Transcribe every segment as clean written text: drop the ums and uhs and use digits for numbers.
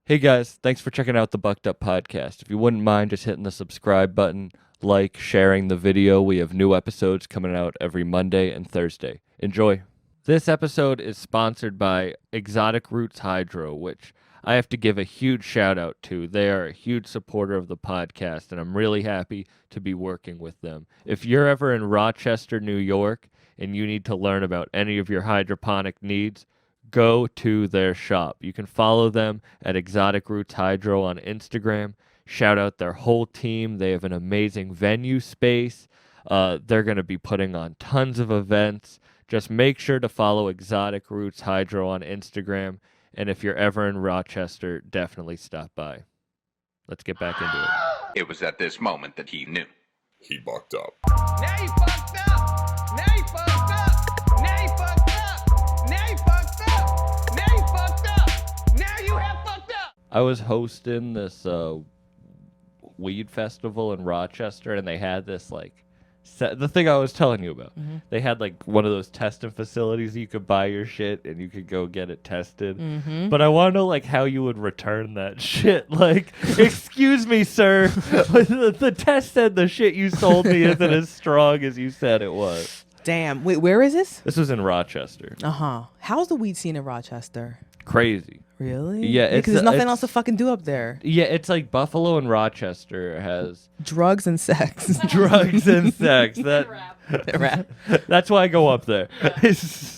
Hey guys, thanks for checking out the Bucked Up Podcast. If you wouldn't mind just hitting the subscribe button, like, sharing the video, we have new episodes coming out every Monday and Thursday. Enjoy. This episode is sponsored by Exotic Roots Hydro, which I have to give a huge shout out to. They are a huge supporter of the podcast, and I'm really happy to be working with them. If you're ever in Rochester, New York, and you need to learn about any of your hydroponic needs, go to their shop. You can follow them at Exotic Roots Hydro on Instagram. Shout out their whole team. They have an amazing venue space. They're going to be putting on tons of events. Just make sure to follow Exotic Roots Hydro on Instagram. And if you're ever in Rochester, definitely stop by. Let's get back into it. It was at this moment that he knew. He bucked up. Now you fucked up. Now you fucked up. Now you fucked up. Now you fucked up. Now you fucked up. Now you have fucked up. I was hosting this weed festival in Rochester, and they had this the thing I was telling you about. Mm-hmm. They had one of those testing facilities you could buy your shit and you could go get it tested. Mm-hmm. But I want to know how you would return that shit. Excuse me, sir, the test said the shit you sold me isn't as strong as you said it was. Damn. Wait, where is this? This was in Rochester. How's the weed scene in Rochester? Crazy. Really? Yeah, because there's nothing it's- else to fucking do up there. Yeah, it's like Buffalo and Rochester has Drugs and sex. drugs and sex. Rap. That's why I go up there.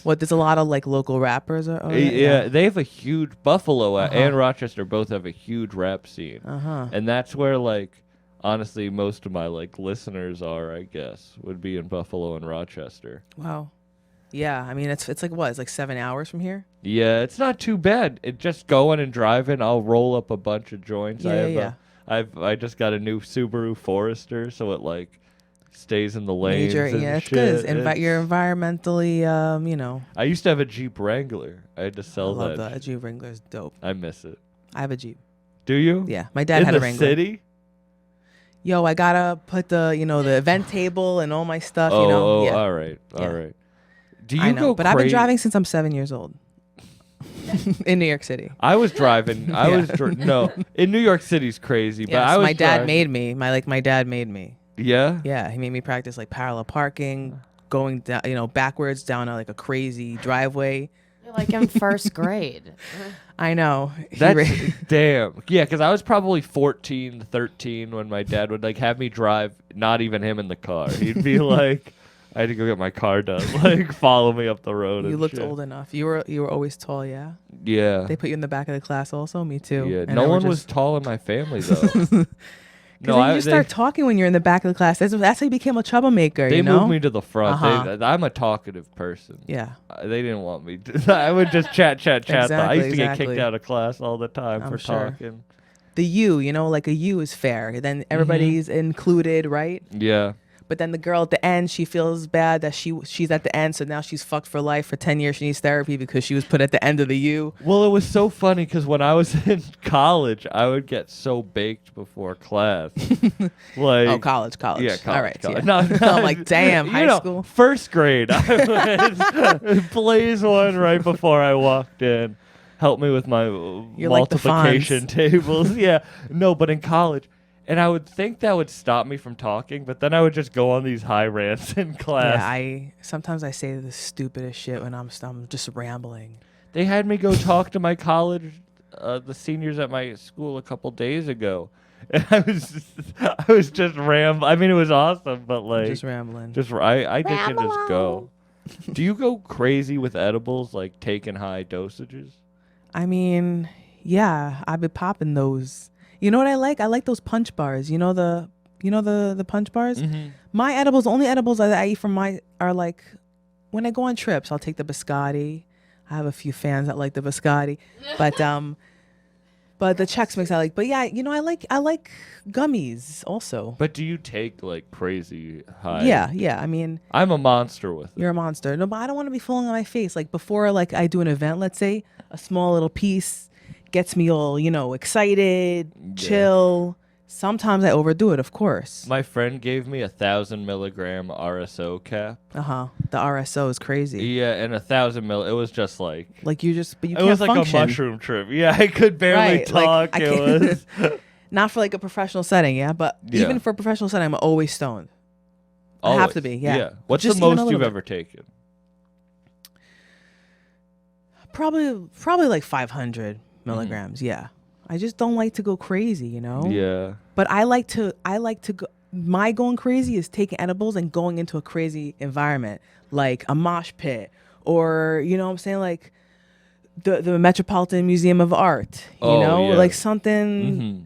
What? There's a lot of local rappers. Yeah, they have a huge Buffalo and Rochester both have a huge rap scene, and that's where honestly most of my listeners are. I guess would be in Buffalo and Rochester. Wow. Yeah, I mean it's what? It's 7 hours from here. Yeah, it's not too bad. It just going and driving. I'll roll up a bunch of joints. I just got a new Subaru Forester, so it stays in the lanes. Major, and yeah, it's shit. good. You're environmentally, I used to have a Jeep Wrangler. I had to sell I love that. that. Jeep Wrangler's dope. I miss it. I have a Jeep. Do you? Yeah, my dad in had the a Wrangler. city? Yo, I gotta put the the event table and all my stuff. Yeah. Yeah. All right. Do you I know, go but I've been crazy? driving since I'm 7 years old. In New York City. I was driving. No, in New York City's crazy, but Yes, I was. my dad driving. made me. My dad made me. Yeah. Yeah, he made me practice parallel parking, going down, backwards down a crazy driveway. You're in first grade. I know. That's damn. Yeah, because I was probably 14, 13 when my dad would have me drive. Not even him in the car. He'd be like, I had to go get my car done. Follow me up the road. You and looked shit. old enough. You were always tall, yeah. Yeah. They put you in the back of the class, also. Me too. Yeah. And No then one we're was just- tall in my family though. Then you start talking when you're in the back of the class. That's how you became a troublemaker. They you know? moved me to the front. I'm a talkative person. Yeah. They didn't want me to. I would just chat. I used to get Exactly. kicked out of class all the time I'm for sure. talking. The U, a U is fair. Then everybody's included, right? Yeah. But then the girl at the end, she feels bad that she's at the end, so now she's fucked for life for 10 years. She needs therapy because she was put at the end of the U. Well, it was so funny because when I was in college, I would get so baked before class. Oh, college. Yeah, college. All right. College. Yeah. No, I'm like, damn, high school. First grade. I would blaze one right before I walked in. Help me with my You're like the multiplication Fonz. tables. Yeah. No, but in college. And I would think that would stop me from talking, but then I would just go on these high rants in class. Yeah, sometimes I say the stupidest shit when I'm just rambling. They had me go talk to my college, the seniors at my school a couple days ago. And I was just rambling. I mean, it was awesome, but Just rambling. I get to just go. Do you go crazy with edibles, taking high dosages? I mean, yeah, I've been popping those. You know what I like? I like those punch bars. You know the punch bars? Mm-hmm. My edibles, the only edibles that I eat from are when I go on trips, I'll take the biscotti. I have a few fans that like the biscotti. But the Chex Mix I like. But yeah, I like gummies also. But do you take crazy high? Yeah. I mean, I'm a monster with it. you're a monster. No, but I don't want to be falling on my face. Before I do an event, let's say, a small little piece gets me all, excited, chill. Sometimes I overdo it, of course. My friend gave me 1,000 milligram RSO cap. The RSO is crazy. Yeah, and 1,000 it was just like Like you just, but you it can't was like function. a mushroom trip. Yeah, I could barely Right, like, talk. I It was. Not for like a professional setting, yeah. But Yeah. even for a professional setting, I'm always stoned. I have to be, yeah. What's Just the even a most little you've bit. ever taken? Probably like 500 milligrams. Yeah. I just don't like to go crazy, you know. Yeah. But I like to go. My going crazy is taking edibles and going into a crazy environment, like a mosh pit, or you know what I'm saying, like the Metropolitan Museum of Art. You Oh, know, yeah. like something. Mm-hmm.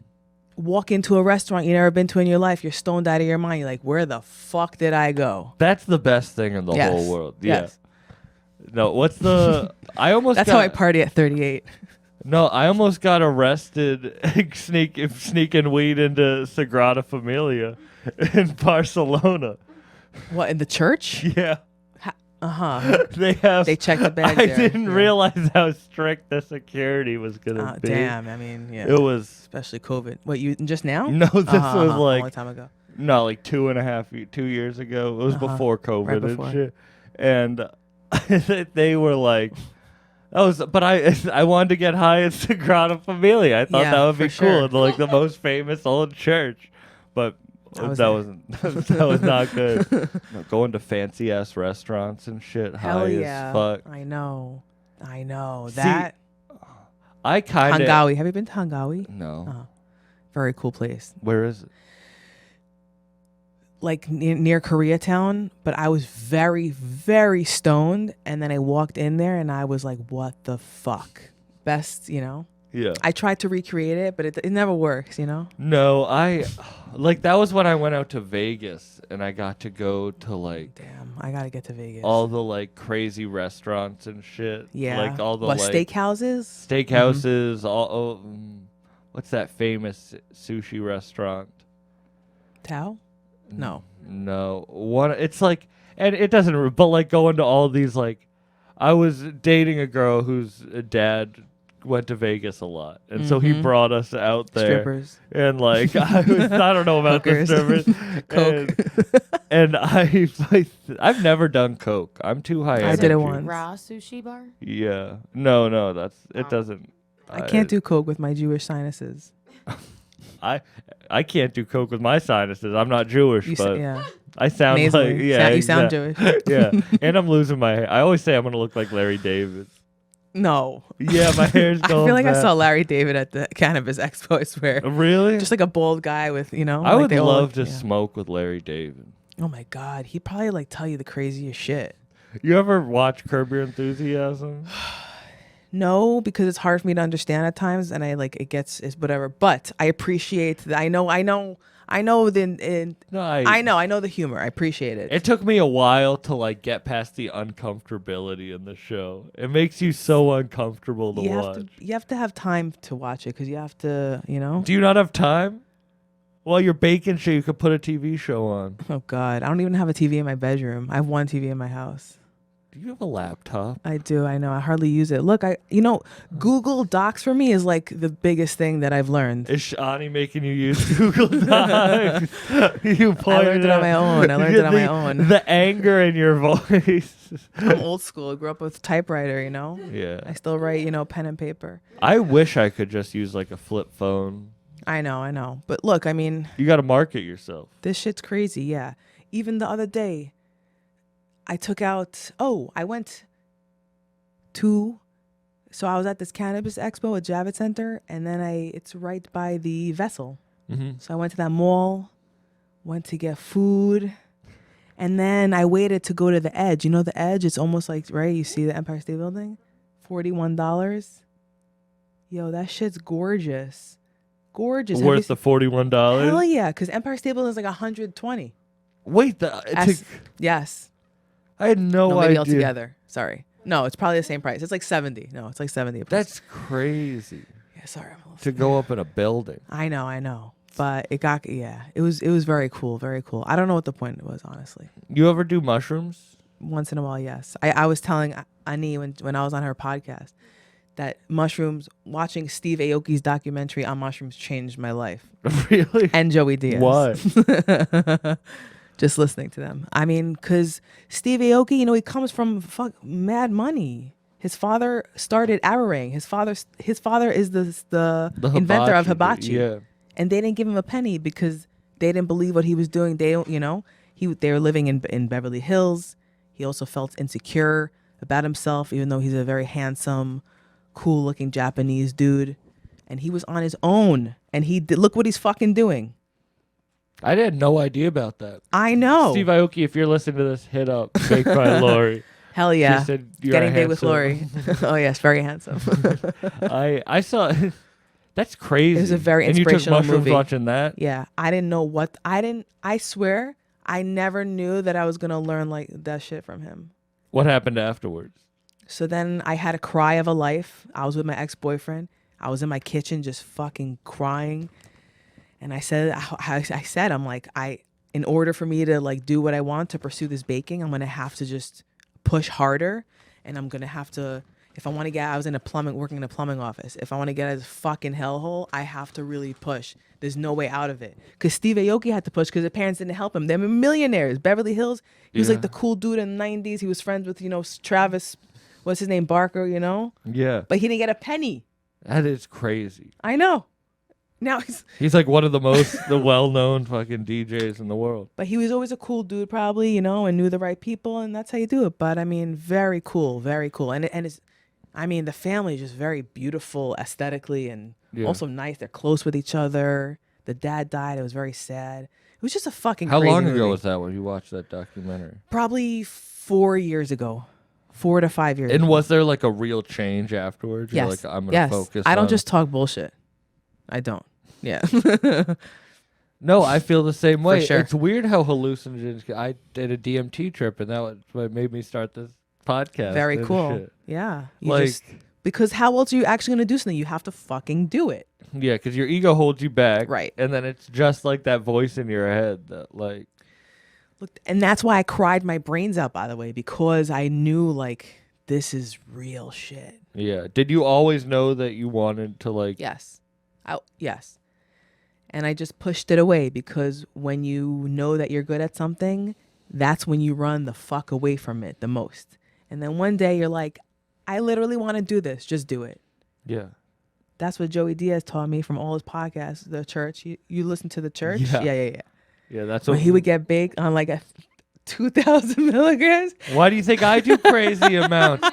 Walk into a restaurant you've never been to in your life. You're stoned out of your mind. You're like, where the fuck did I go? That's the best thing in the Yes. whole world. Yeah. Yes. No, what's the? I almost. That's got, how I party at 38. No, I almost got arrested sneaking weed into Sagrada Familia in Barcelona. What, in the church? Yeah. They have. They checked the bag I there. didn't Yeah. realize how strict the security was gonna be. Damn. I mean, yeah. It was Especially COVID. What, you just now? no. This was a long like time ago. no, like 2 years ago. It was before COVID Right before. and shit. And they were like, but I wanted to get high at Sagrada Familia. I thought Yeah, that would be for cool, sure. in, like the most famous old church, but I was that there. wasn't that was not good. No, going to fancy ass restaurants and shit, Hell high yeah. as fuck. I know. See, That. I kind of Hangawi. Have you been to Hangawi? no. Oh, very cool place. Where is it? Like near Koreatown, but I was very, very stoned. And then I walked in there and I was like, what the fuck? Best, you know? Yeah. I tried to recreate it, but it never works, you know? No, that was when I went out to Vegas and I got to go to like Damn, I gotta get to Vegas. all the like crazy restaurants and shit. Yeah. Like all the what, like steakhouses? steakhouses, what's that famous sushi restaurant? Tao? No. No. One it's like and it doesn't but like going to all these like I was dating a girl whose dad went to Vegas a lot. And so he brought us out there. Strippers. And like I don't know about the Hookers. strippers. Coke. And I've never done coke. I'm too high. I did it energy. once. Raw sushi bar? Yeah. No, it Oh. doesn't. I can't do coke with my Jewish sinuses. I can't do coke with my sinuses. I'm not Jewish, but Yeah. I sound Nasally. like yeah. You sound exact- Jewish. Yeah, and I'm losing my hair. I always say I'm gonna look like Larry David. No. Yeah, my hair's I going feel like I back. saw Larry David at the Cannabis Expo, I swear. Really? Just like a bald guy with, you know. I like would they all love look- to yeah. smoke with Larry David. Oh my God. He'd probably like tell you the craziest shit. You ever watch Curb Your Enthusiasm? No, because it's hard for me to understand at times, and I like it's whatever. But I appreciate that. I know the No, I know the humor. I appreciate it. It took me a while to like get past the uncomfortability in the show. It makes you so uncomfortable to watch. You have to have time to watch it because you have to, you know. Do you not have time? While you're baking shit, you could put a TV show on. Oh God, I don't even have a TV in my bedroom. I have one TV in my house. Do you have a laptop? I do. I know. I hardly use it. Look, Google Docs for me is like the biggest thing that I've learned. Is Shani making you use Google Docs? You I learned it on my own. I learned it on my own. The anger in your voice. I'm old school. I grew up with typewriter, you know? Yeah. I still write, pen and paper. I wish I could just use like a flip phone. I know. But look, I mean, You got to market yourself. this shit's crazy, yeah. Even the other day, I went to, so I was at this Cannabis Expo at Javits Center, and then it's right by the Vessel. Mm-hmm. So I went to that mall, went to get food, and then I waited to go to the Edge. You know the Edge? It's almost like, right, you see the Empire State Building? $41. Yo, that shit's gorgeous. Gorgeous. Have you Worth the $41. Hell yeah, because Empire State Building is like $120. Wait, Yes. I had no No, maybe idea. altogether. Sorry. No, it's probably the same price. It's like 70. No, it's like 70 a piece. That's crazy yeah, sorry. I'm a little to go up in a building. I know. But it was very cool, very cool. I don't know what the point was, honestly. You ever do mushrooms? Once in a while, yes. I was telling Ani when I was on her podcast that mushrooms, watching Steve Aoki's documentary on mushrooms changed my life. Really? And Joey Diaz. Why? Just listening to them. I mean, because Steve Aoki, he comes from mad money. His father started Arirang. His father is the inventor of hibachi. Yeah. And they didn't give him a penny because they didn't believe what he was doing. They don't, they were living in Beverly Hills. He also felt insecure about himself, even though he's a very handsome, cool-looking Japanese dude. And he was on his own. And look what he's fucking doing. I had no idea about that. I know. Steve Aoki, if you're listening to this, hit up Baked by Lori. Hell yeah. She said you're Getting big with handsome. Lori. Oh, yes, very handsome. I saw... That's crazy. It was a very and inspirational you took mushrooms movie. watching that? Yeah. I didn't know I swear, I never knew that I was going to learn like that shit from him. What happened afterwards? So then I had a cry of a life. I was with my ex-boyfriend. I was in my kitchen just fucking crying. And I said, I'm like, in order for me to like do what I want to pursue this baking, I'm going to have to just push harder. And I'm going to have to, if I want to get, I was working in a plumbing office. If I want to get out of this fucking hellhole, I have to really push. There's no way out of it. Because Steve Aoki had to push because his parents didn't help him. They're millionaires. Beverly Hills, he was like the cool dude in the 90s. He was friends with, Travis, what's his name, Barker, Yeah. But he didn't get a penny. That is crazy. I know. Now He's like one of the well-known fucking DJs in the world. But he was always a cool dude, probably, and knew the right people, and that's how you do it. But I mean, very cool, very cool. And it's, I mean, the family is just very beautiful aesthetically and also nice. They're close with each other. The dad died. It was very sad. It was just a fucking How crazy long ago movie. was that when you watched that documentary? Probably 4 years ago. 4 to 5 years And ago. was there like a real change afterwards? You're Yes. like, I'm going to focus I don't on... just talk bullshit. I don't. Yeah. No, I feel the same way. sure. It's weird how hallucinogens... I did a DMT trip, and that was what made me start this podcast. Very and cool. shit. Yeah. Like... Because how else are you actually going to do something? You have to fucking do it. Yeah, because your ego holds you back. Right. And then it's just like that voice in your head that like... Look, and that's why I cried my brains out, by the way, because I knew like this is real shit. Yeah. Did you always know that you wanted to like... Yes. Yes. And I just pushed it away because when you know that you're good at something, that's when you run the fuck away from it the most. And then one day you're like, I literally want to do this. Just do it. Yeah. That's what Joey Diaz taught me from all his podcasts. The church. You listen to the church? Yeah. Yeah, that's When what... he would get baked on like a 2,000 milligrams. Why do you think I do crazy amounts?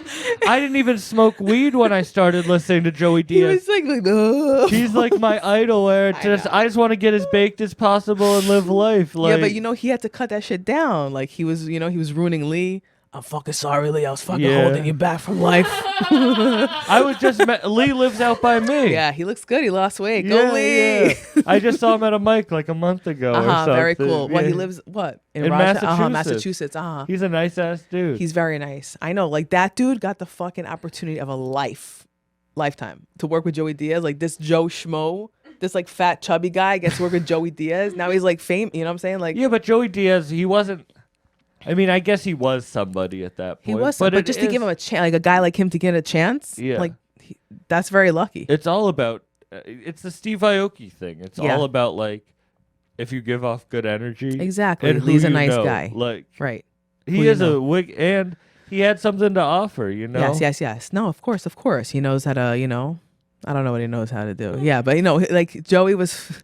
I didn't even smoke weed when I started listening to Joey He Diaz. was like ugh. He's like my idol. Where it's I just want to get as baked as possible and live life. Like, Yeah, but he had to cut that shit down. Like he was ruining Lee. I'm fucking sorry, Lee. I was fucking holding you back from life. I was just Lee lives out by me. Yeah, he looks good. He lost weight. Go Lee. Yeah. I just saw him at a mic like a month ago. or something. Very cool. What, he Yeah. lives In Massachusetts. Massachusetts. Massachusetts. He's a nice ass dude. He's very nice. I know. Like that dude got the fucking opportunity of a lifetime to work with Joey Diaz. Like this Joe Schmo, this like fat chubby guy gets to work with Joey Diaz. Now he's like fame. You know what I'm saying? Like yeah, but Joey Diaz, he wasn't. I mean, I guess he was somebody at that point. he was, but but just to give him a chance, like a guy like him to get a chance. Yeah. Like that's very lucky. It's all about. It's the Steve Aoki thing. It's all about like, if you give off good energy. Exactly. And who Lee's a you nice know. guy. Like Right. he is a wig, and he had something to offer. You know. Yes. No, of course. He knows how to. I don't know what he knows how to do. Yeah, but like Joey was.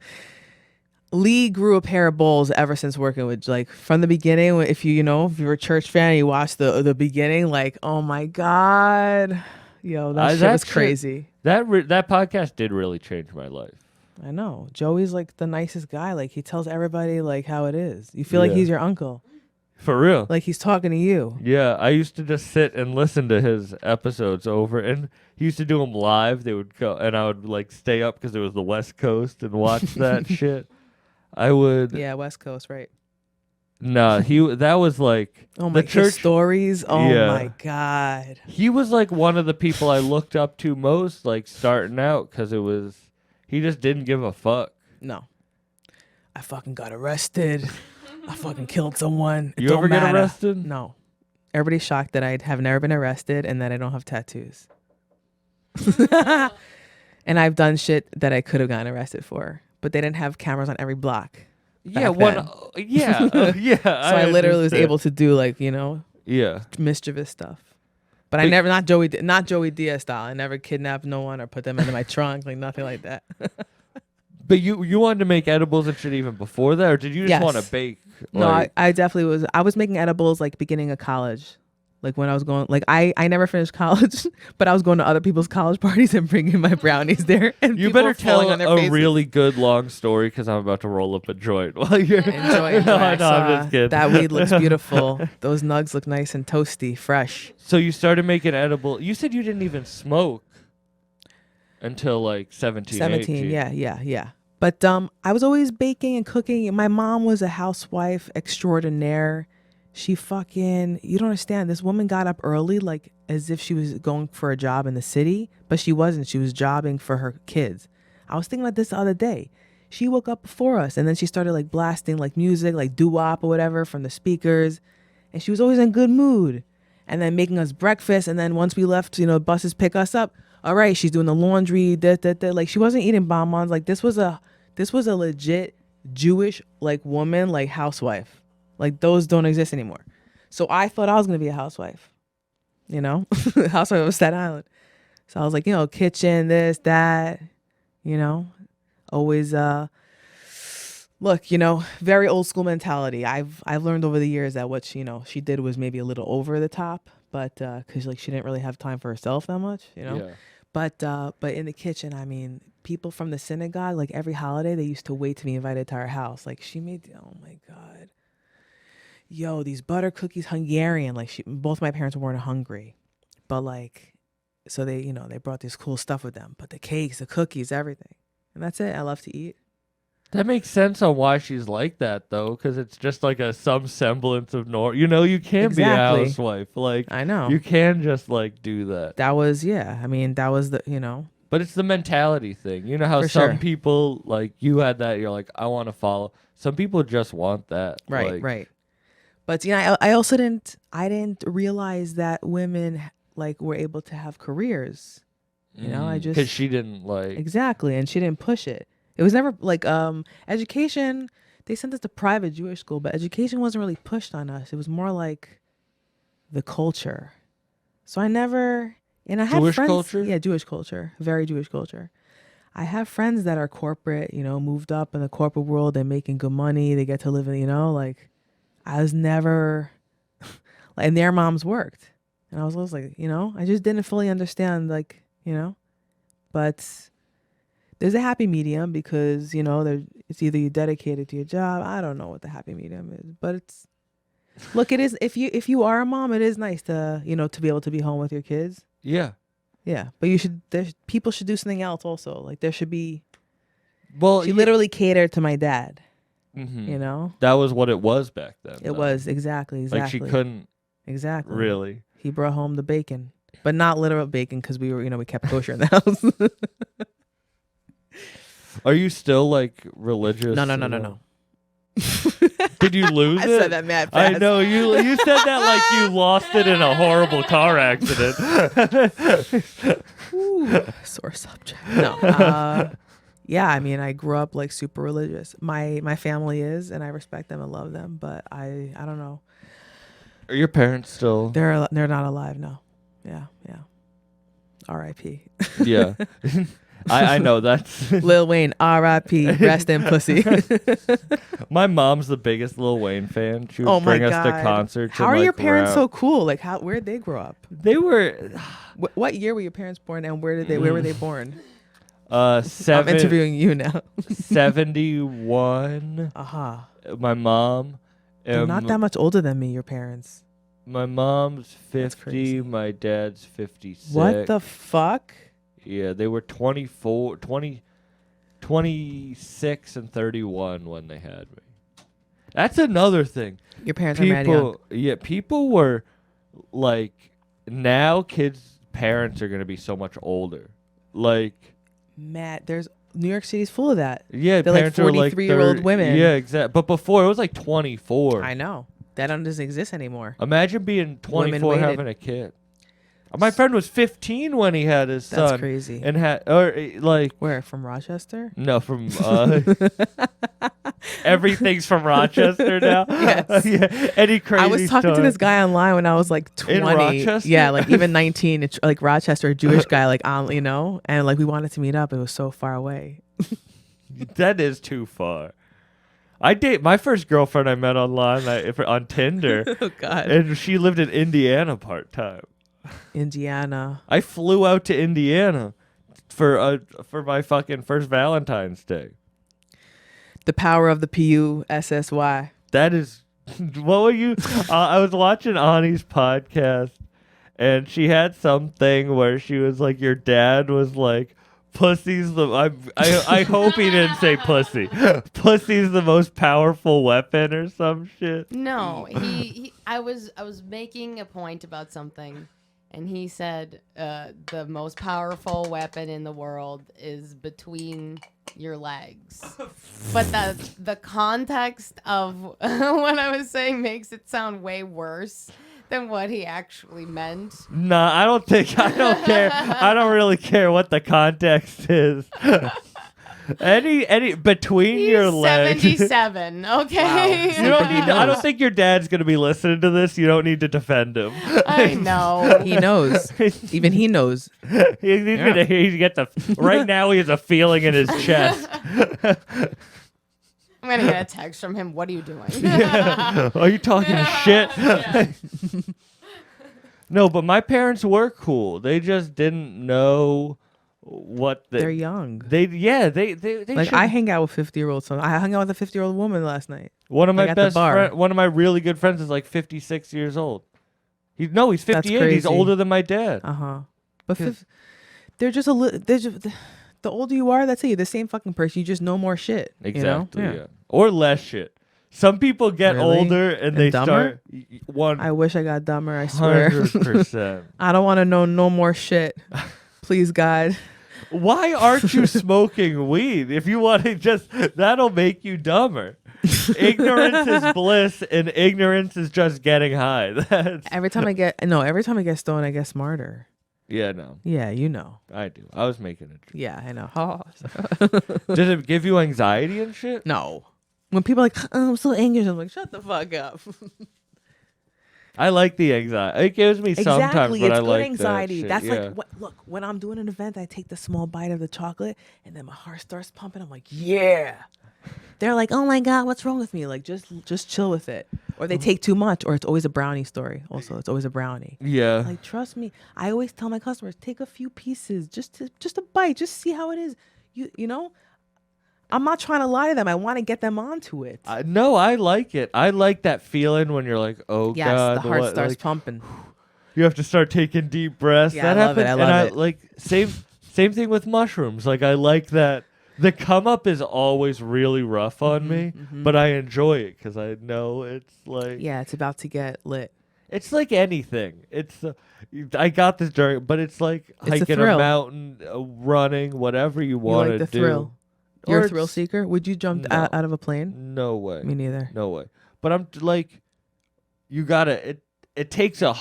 Lee grew a pair of balls ever since working with, like, from the beginning. If you were a church fan and you watched the beginning, like, oh my God, that shit was crazy. That podcast did really change my life. I know. Joey's like the nicest guy. Like he tells everybody like how it is. You feel like he's your uncle. For real. Like he's talking to you. Yeah, I used to just sit and listen to his episodes over, and he used to do them live. They would go, and I would like stay up because it was the West Coast and watch that shit. I would. Yeah, West Coast, right? Nah, that was like the church stories. Oh my God. He was like one of the people I looked up to most, like starting out, because he just didn't give a fuck. No, I fucking got arrested. I fucking killed someone. You ever get arrested? No. Everybody's shocked that I have never been arrested and that I don't have tattoos. And I've done shit that I could have gotten arrested for, but they didn't have cameras on every block. Yeah, back then. yeah. So I literally was able to do like, Yeah. mischievous stuff. But I never, not Joey Diaz style. I never kidnapped no one or put them into my trunk, like nothing like that. But you wanted to make edibles and shit even before that, or did you just Yes. want to bake? No, Like, I definitely was. I was making edibles like beginning of college. Like when I was going, like I never finished college, but I was going to other people's college parties and bringing my brownies there. And you people better were falling tell on their a faces. really good long story because I'm about to roll up a joint while you're Enjoy. No, I I'm saw just kidding. that weed looks beautiful. Those nugs look nice and toasty, fresh. So you started making edible. You said you didn't even smoke until like 17, 17, 18. yeah. But I was always baking and cooking. My mom was a housewife extraordinaire. She fucking, you don't understand. This woman got up early, like as if she was going for a job in the city, but she wasn't. She was jobbing for her kids. I was thinking about this the other day. She woke up before us, and then she started like blasting like music, like doo-wop or whatever from the speakers. And she was always in good mood. And then making us breakfast. And then once we left, buses pick us up. All right, she's doing the laundry, like she wasn't eating bonbons. Like this was a legit Jewish like woman, like housewife. Like those don't exist anymore. So I thought I was gonna be a housewife, housewife of Staten Island. So I was like, kitchen, this, that, always look, very old school mentality. I've learned over the years that what she did was maybe a little over the top, but because like she didn't really have time for herself that much, Yeah. But in the kitchen, I mean, people from the synagogue, like every holiday, they used to wait to be invited to our house. Like she made, oh my God, yo, these butter cookies, Hungarian. Like both my parents weren't hungry, but like, so they brought this cool stuff with them. But the cakes, the cookies, everything, and that's it. I love to eat. That makes sense on why she's like that, though, because it's just like some semblance of normal. You can't be a Exactly. housewife. Like, I know. you can just like do that. That was, yeah. I mean, that was the. But it's the mentality thing. You know how For some sure. people, like, you had that, you're like, I want to follow. Some people just want that. Right, like, right. But I also didn't realize that women like were able to have careers. I just because she didn't like. exactly, and she didn't push it. It was never like education. They sent us to private Jewish school, but education wasn't really pushed on us. It was more like the culture. So I never, and I have Jewish friends. culture? Yeah, Jewish culture, very Jewish culture. I have friends that are corporate, moved up in the corporate world. They're making good money. They get to live in, like I was never, and their moms worked. And I was always like, I just didn't fully understand, like, but there's a happy medium because, it's either you're dedicated to your job. I don't know what the happy medium is, but look, it is, if you are a mom, it is nice to, to be able to be home with your kids. Yeah. Yeah. But people should do something else also. Like there should be, Well, she literally catered to my dad, mhm. That was what it was back then. It was exactly. Like she couldn't Exactly. really. He brought home the bacon, but not literal bacon because we were, we kept kosher in the house. Are you still like religious? No. Did you lose I it? said that mad fast. I know you said that like you lost it in a horrible car accident. Ooh, sore subject. No. Yeah, I mean, I grew up like super religious. My family is, and I respect them and love them. But I don't know. Are your parents still? They're not alive. No. Yeah. R.I.P. Yeah. I know that's Lil Wayne, R.I.P. Rest in pussy. my mom's the biggest Lil Wayne fan. She would Oh my bring us to God. concerts. How and, are like, your parents rap. so cool? Like, where'd they grow up? They were What year were your parents born, and where were they born? I'm seven, interviewing you now. 71. My mom. They're not that much older than me. Your parents. My mom's That's 50. crazy. My dad's 56. What the fuck? Yeah, they were 26 and 31 when they had me. That's another thing. Your parents are mad young. People were like, now kids' parents are going to be so much older. Like, Mad. There's New York City's full of that. yeah, They're like parents are like 43-year-old women. Yeah, exactly. But before it was like 24. I know. That doesn't exist anymore. Imagine being 24 waited. having a kid. My friend was 15 when he had his son. That's crazy. And like Where? From Rochester? no, from everything's from Rochester now. Yes. Yeah. Any crazy I was talking to story? this guy online when I was like 20. In Rochester? Yeah, like even 19. It's like Rochester, a Jewish guy, like you know, and like we wanted to meet up. It was so far away. That is too far. My first girlfriend I met online on Tinder, Oh God. and she lived in Indiana part time. Indiana. I flew out to Indiana for my fucking first Valentine's Day. The power of the PUSSY. That is, what were you? I was watching Ani's podcast, and she had something where she was like, "Your dad was like, pussy's the." I hope he didn't say pussy. Pussy's the most powerful weapon or some shit. No, I was making a point about something, and he said the most powerful weapon in the world is between your legs. But the context of what I was saying makes it sound way worse than what he actually meant. Nah, I don't care. I don't really care what the context is. Any between He's your legs. 77, okay? You don't need I don't think your dad's gonna be listening to this. You don't need to defend him. I know. He knows. Even he knows. He's gonna get right now. He has a feeling in his chest. I'm gonna get a text from him. What are you doing? Are you talking shit? No, but my parents were cool. They just didn't know what They're young. They Like should. I hang out with 50-year-olds. I hung out with a 50-year-old woman last night. One of my like at the best bar. friends, one of my really good friends is like 56 years old. He's 58. He's crazy. older than my dad. But they're just a little. The older you are, that's it. You're the same fucking person. You just know more shit. Exactly. You know? Yeah. Or less shit. Some people get Really? older and they dumber? start I wish I got dumber. I swear. 100%. I don't want to know no more shit. Please, God. Why aren't you smoking weed? If you want to that'll make you dumber. Ignorance is bliss, and ignorance is just getting high. Every time I get stoned, I get smarter. Yeah, no, Yeah, you know. I do. I was making it. Yeah, I know. Did it give you anxiety and shit? No. When people are like, oh, I'm so angry, I'm like, shut the fuck up. I like the anxiety. It gives me sometimes, Exactly, but it's I good like anxiety. That That's shit. like, look, when I'm doing an event, I take the small bite of the chocolate, and then my heart starts pumping. I'm like, yeah. They're like, oh my God, what's wrong with me? Like, just chill with it. Or they take too much, or it's always a brownie story. Also, it's always a brownie. Yeah. Like, trust me. I always tell my customers, take a few pieces, just a bite, just see how it is. You know, I'm not trying to lie to them. I want to get them onto it. No, I like it. I like that feeling when you're like, oh Yes, God. the heart what, starts like, pumping. You have to start taking deep breaths. Yeah, that I love it. happens, I love and it. like same thing with mushrooms. Like I like that. The come up is always really rough on me, but I enjoy it because I know it's like Yeah, it's about to get lit. it's like anything. It's I got this during, but it's like It's a hiking a thrill. mountain, running, whatever you You want like to the do. thrill. You're Or a thrill it's- seeker? Would you jump No. out of a plane? No way. Me neither. No way. But I'm like, you gotta. It takes a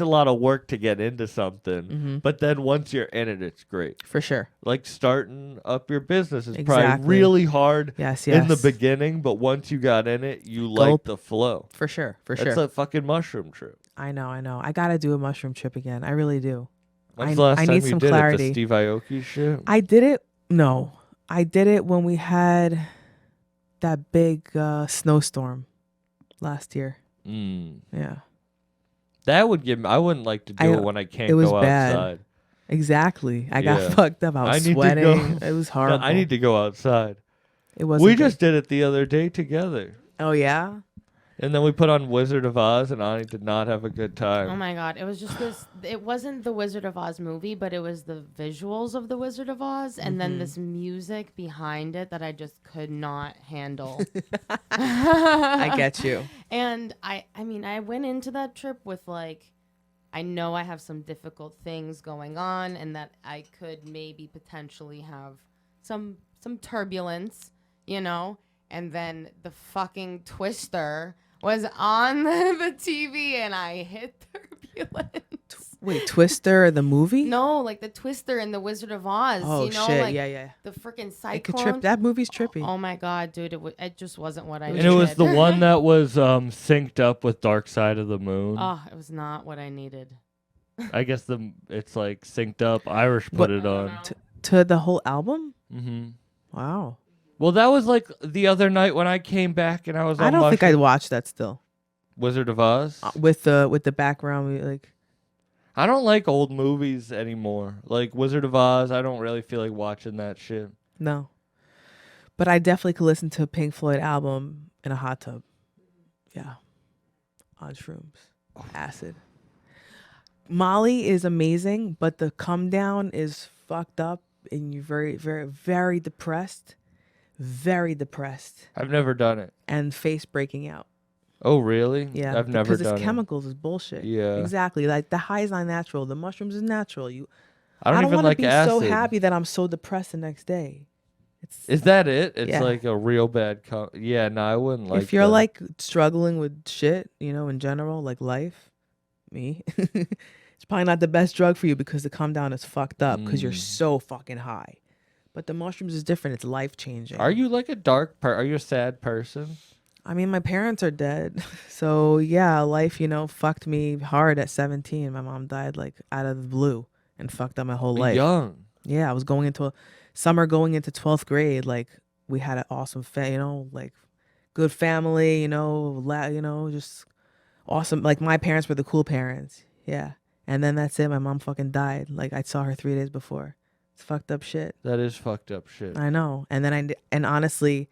lot of work to get into something, but then once you're in it, it's great. For sure. Like starting up your business is Exactly. probably really hard Yes, in the yes. beginning, but once you got in it, you like Gulp. the flow. For sure. For It's sure. a fucking mushroom trip. I know. I gotta do a mushroom trip again. I really do. When's the last I time need you some did clarity. it? The Steve Aoki shit? I did it. No, I did it when we had that big snowstorm last year. Yeah, That would give me. I wouldn't like to do it when I can't it was go bad. outside. exactly. I Yeah. got fucked up. I was need to go. sweating. It was No, horrible. I need to go outside. It was. We just did it the other day together. Oh yeah. And then we put on Wizard of Oz, and Ani did not have a good time. Oh my God. It was just this. It wasn't the Wizard of Oz movie, but it was the visuals of the Wizard of Oz and then this music behind it that I just could not handle. I get you. And I mean, I went into that trip with like, I know I have some difficult things going on and that I could maybe potentially have some turbulence, you know? And then the fucking Twister was on the TV and I hit turbulence. Wait, Twister the movie? No, like the Twister and the Wizard of Oz. Oh you know, shit! like Yeah. the freaking It could cyclone. trip. That movie's trippy. Oh my god, dude! It just wasn't what I And needed. it was the one that was synced up with Dark Side of the Moon. Oh, it was not what I needed. I guess it's like synced up. Irish put What- it on. To the whole album? Mm-hmm. Wow. Well, that was like the other night when I came back and I was on I don't think I'd mushroom- watch that still. Wizard of Oz. With the background, like I don't like old movies anymore. Like Wizard of Oz, I don't really feel like watching that shit. no. But I definitely could listen to a Pink Floyd album in a hot tub. Yeah. On shrooms. Acid. Molly is amazing, but the come down is fucked up and you're very, very, very depressed. Very depressed. I've never done it. And face breaking out. Oh, really? Yeah. I've never because done it's chemicals is bullshit. Yeah. Exactly. Like the high is not natural. The mushrooms is natural. it. I don't even wanna like be acid. so happy that I'm so depressed the next day. It's Is that it? It's Yeah. like a real bad. Yeah, no, I wouldn't like. if you're that. like struggling with shit, in general, like life, me, it's probably not the best drug for you because the come down is fucked up because you're so fucking high. But the mushrooms is different. It's life changing. Are you like a are you a sad person? I mean, my parents are dead. So yeah, life, fucked me hard at 17. My mom died like out of the blue and fucked up my whole life. Young. Yeah, I was going into summer going into 12th grade. Like we had an awesome, like good family, just awesome. Like my parents were the cool parents. Yeah. And then that's it. My mom fucking died. Like I saw her 3 days before. It's fucked up shit. That is fucked up shit. I know. And then and honestly,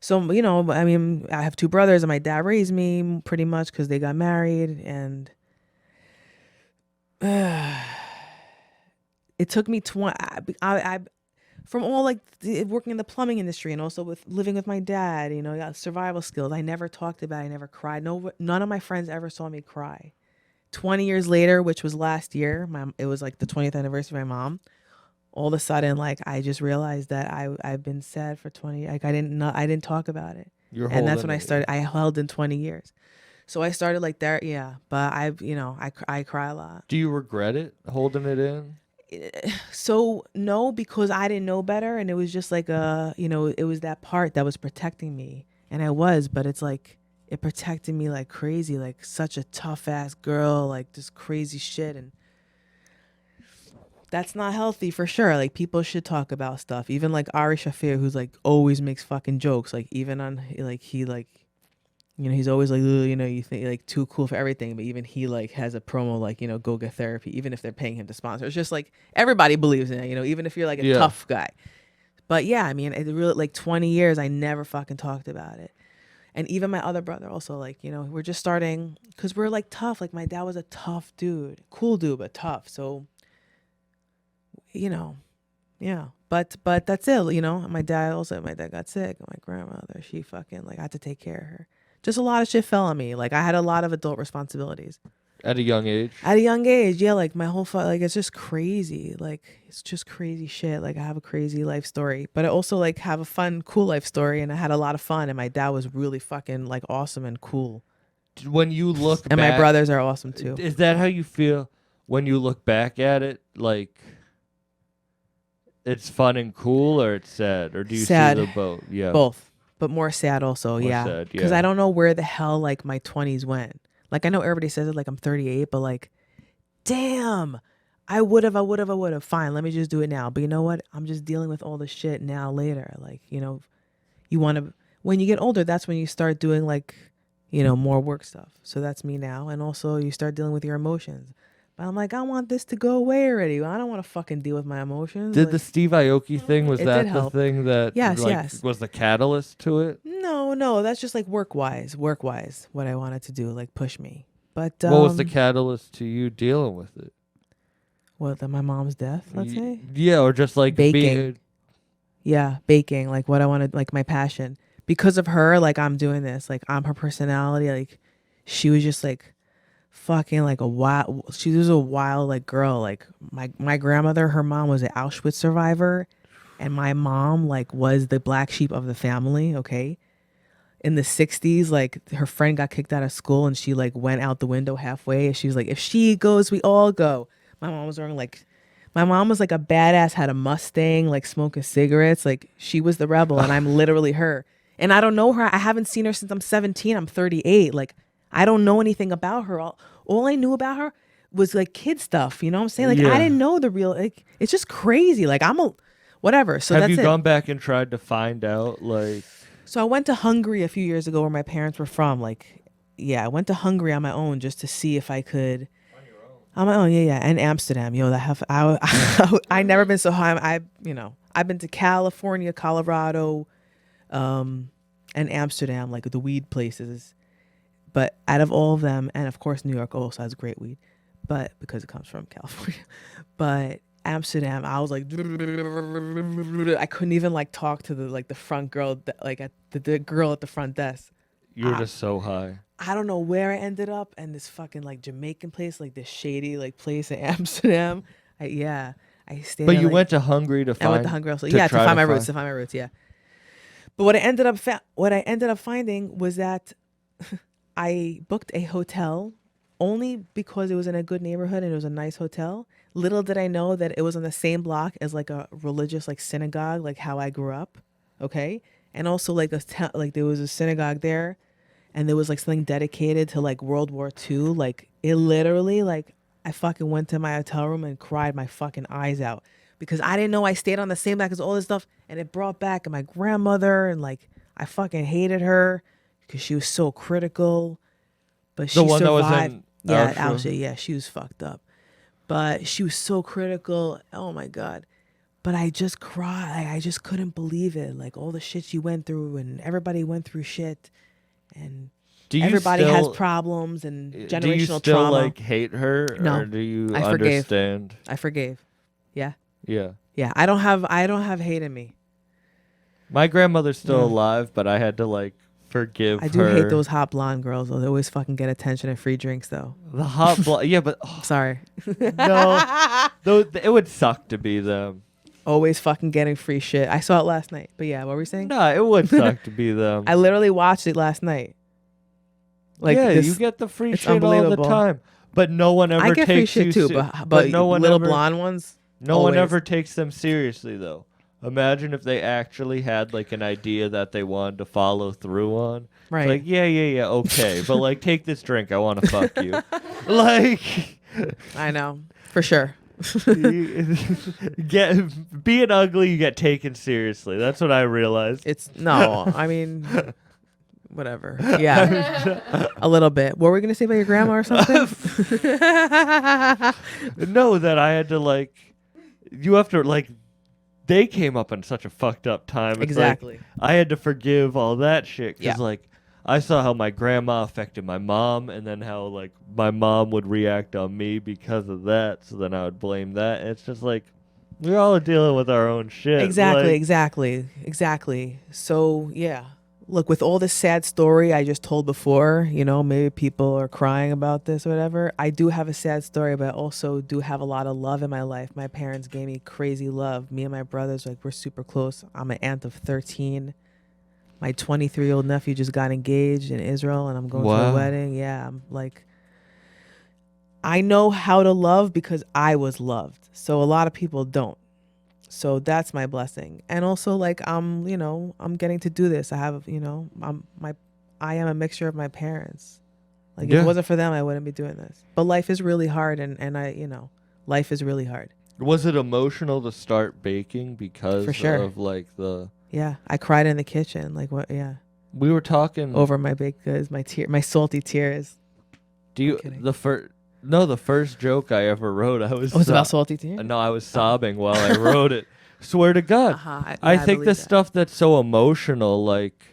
so, I mean, I have 2 brothers and my dad raised me pretty much because they got married. And it took me I from all like working in the plumbing industry and also with living with my dad, got survival skills. I never talked about it. I never cried. None of my friends ever saw me cry. 20 years later, which was last year, it was like the 20th anniversary of my mom. All of a sudden, like I just realized that I've been sad for 20. Like I didn't talk about it, and that's when I started. I held in 20 years, so I started like that. Yeah, but I cry a lot. Do you regret it holding it in? So no, because I didn't know better, and it was just like it was that part that was protecting me, and I was, but it's like it protected me like crazy, like such a tough ass girl, like just crazy shit, and that's not healthy for sure. Like people should talk about stuff. Even like Ari Shafir, who's like always makes fucking jokes. Like even on like he like, he's always like, you think like too cool for everything. But even he like has a promo like, go get therapy. Even if they're paying him to sponsor, it's just like everybody believes in it. Even if you're like a tough guy. But yeah, I mean, it really like 20 years I never fucking talked about it. And even my other brother also like, we're just starting because we're like tough. Like my dad was a tough dude, cool dude, but tough. So. Yeah, but that's it. My dad got sick. My grandmother, she fucking like I had to take care of her. Just a lot of shit fell on me. Like I had a lot of adult responsibilities At a young age. at a young age. Yeah, like my whole like it's just crazy. Like it's just crazy shit. Like I have a crazy life story, but I also like have a fun, cool life story, and I had a lot of fun. And my dad was really fucking like awesome and cool. When you look And back, my brothers are awesome too. Is that how you feel when you look back at it? Like it's fun and cool, or it's sad, or do you Sad. see the both? Yeah, Both, but more sad also. More Yeah, sad, because yeah. I don't know where the hell like my 20s went. Like I know everybody says it like I'm 38, but like, damn, I would have. Fine, let me just do it now. But you know what? I'm just dealing with all the shit now later. Like you want to when you get older, that's when you start doing like more work stuff. So that's me now, and also you start dealing with your emotions. But I'm like, I want this to go away already. I don't want to fucking deal with my emotions. Did like, the Steve Aoki thing, was It that did the help. thing that Yes. was the catalyst to it? No, that's just like work wise, what I wanted to do, like push me. But What was the catalyst to you dealing with it? My mom's death, let's say? Yeah, or just like Baking. Yeah, baking, like what I wanted, like my passion. Because of her, like I'm doing this, like I'm her personality. Like she was just like fucking like she was a wild like girl. Like my grandmother, her mom was an Auschwitz survivor, and my mom like was the black sheep of the family. Okay, in the 60s, like her friend got kicked out of school and she like went out the window halfway. And she was like, if she goes, we all go. My mom was like a badass, had a Mustang, like smoking cigarettes. Like she was the rebel and I'm literally her. And I don't know her. I haven't seen her since I'm 17. I'm 38. Like I don't know anything about her. All I knew about her was like kid stuff. You know what I'm saying? Like Yeah. I didn't know the real, like it's just crazy. Like whatever. So Have that's you it. gone back and tried to find out, like... So I went to Hungary a few years ago where my parents were from. Like, yeah, I went to Hungary on my own just to see if I could. On my own, yeah. And Amsterdam, I never been so high. I've been to California, Colorado, and Amsterdam, like the weed places. But out of all of them, and of course New York also has great weed, but because it comes from California. But Amsterdam, I was like, I couldn't even like talk to the front girl, like at the girl at the front desk. You were just so high. I don't know where I ended up, and this fucking like Jamaican place, like this shady like place in Amsterdam. I stayed. But there, you like, went to Hungary to find... I went to Hungary also. to Yeah, to try find my roots. Yeah. But what I ended up finding was that I booked a hotel only because it was in a good neighborhood and it was a nice hotel. Little did I know that it was on the same block as like a religious like synagogue, like how I grew up. Okay. And also like there was a synagogue there and there was like something dedicated to like World War II. Like it literally, like I fucking went to my hotel room and cried my fucking eyes out because I didn't know I stayed on the same block as all this stuff. And it brought back my grandmother and like I fucking hated her because she was so critical. But she The one that was survived. in Yeah, Auschwitz? Auschwitz. Yeah, she was fucked up. But she was so critical. Oh my God. But I just cried. I just couldn't believe it. Like all the shit she went through and everybody went through shit. And everybody has problems and generational Do you still trauma. like hate her? No, Or do you I forgave. understand? I forgave. Yeah. Yeah. Yeah. I don't have hate in me. My grandmother's still Yeah. alive, but I had to like forgive I do her. hate those hot blonde girls though. They always fucking get attention and free drinks though. The hot blonde. Yeah, but Sorry. no. Though it would suck to be them. Always fucking getting free shit. I saw it last night. But yeah, what were we saying? No, it would suck to be them. I literally watched it last night. Like yeah, this, you get the free it's shit all the unbelievable. time, but no one ever I get free takes shit you. too, se- but no one little ever, blonde ones. No one always. ever takes them seriously though. Imagine if they actually had like an idea that they wanted to follow through on. Right. It's like yeah, okay, but like take this drink, I want to fuck you. Like I know for sure. being ugly, you get taken seriously. That's what I realized. It's no. I mean, whatever. Yeah, a little bit. What were we gonna say about your grandma or something? No, that I had to like. You have to like. They came up in such a fucked up time. It's Exactly. Like, I had to forgive all that shit because Yeah. like I saw how my grandma affected my mom, and then how like my mom would react on me because of that. So then I would blame that. And it's just like we're all dealing with our own shit. Exactly. So yeah, look, with all this sad story I just told before, maybe people are crying about this or whatever. I do have a sad story, but I also do have a lot of love in my life. My parents gave me crazy love. Me and my brothers, like, we're super close. I'm an aunt of 13. My 23-year-old nephew just got engaged in Israel, and I'm going to Wow. a wedding. Yeah, I'm like, I know how to love because I was loved. So a lot of people don't. So that's my blessing. And also, like, I'm getting to do this. I have, I am a mixture of my parents. Like, if Yeah. it wasn't for them, I wouldn't be doing this. But life is really hard, and life is really hard. Was it emotional to start baking because For sure. of like the? Yeah, I cried in the kitchen. Like, what? Yeah, We were talking over my baked goods, my salty tears. Do you kidding. the first joke I ever wrote? I was Oh, it's about salty tears. No, I was sobbing while I wrote it. Swear to God. I think believe the that. stuff that's so emotional, like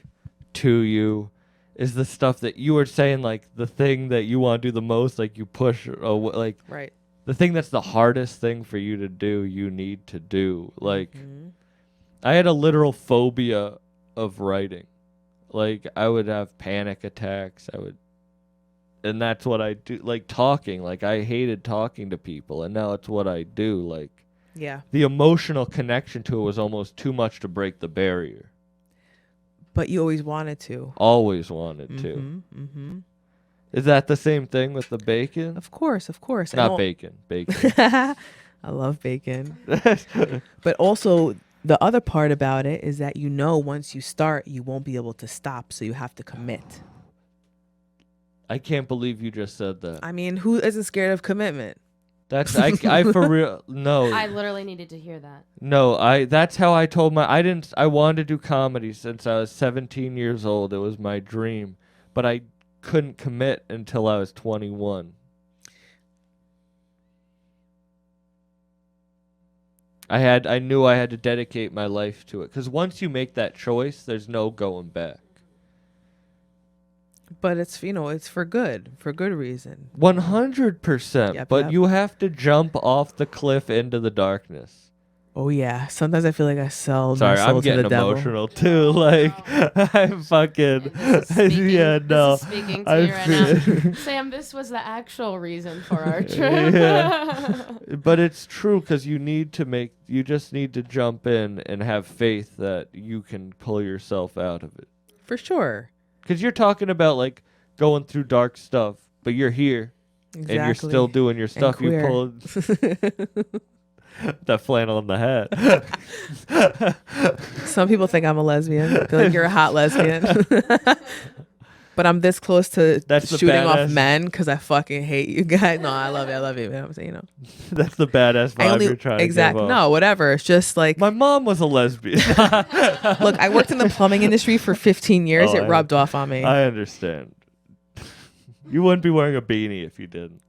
to you, is the stuff that you were saying, like the thing that you want to do the most, like you push, like Right. the thing that's the hardest thing for you to do, you need to do. Like Mhm. I had a literal phobia of writing. Like I would have panic attacks. And that's what I do. Like talking, like I hated talking to people, and now it's what I do. Like Yeah. the emotional connection to it was almost too much to break the barrier. But you always wanted to. Always wanted to. Mm-hmm. Is that the same thing with the bacon? Of course. Not bacon. Bacon. I love bacon. But also, the other part about it is that once you start, you won't be able to stop. So you have to commit. I can't believe you just said that. I mean, who isn't scared of commitment? That's I for real. No. I literally needed to hear that. No, that's how I told I wanted to do comedy since I was 17 years old. It was my dream, but I couldn't commit until I was 21. I knew I had to dedicate my life to it, cuz once you make that choice, there's no going back. But it's for good reason. 100%. Yep, But yep. you have to jump off the cliff into the darkness. Oh yeah. Sometimes I feel like I sell my Sorry, soul I'm to getting the devil. emotional too. Like, I'm fucking. This is speaking, Yeah, no. This is speaking to you right now. Sam, this was the actual reason for our trip. Yeah. But it's true, because you just need to jump in and have faith that you can pull yourself out of it. For sure. Because you're talking about like going through dark stuff, but you're here Exactly. and you're still doing your stuff. You queer. pull that flannel in the hat. Some people think I'm a lesbian. They're like, you're a hot lesbian. But I'm this close to That's the shooting off badass- men because I fucking hate you guys. No, I love you. You know what I'm saying? That's the badass vibe you're trying to give off. No, whatever. It's just like, My mom was a lesbian. look, I worked in the plumbing industry for 15 years. Oh, It rubbed off on me. I understand. You wouldn't be wearing a beanie if you didn't.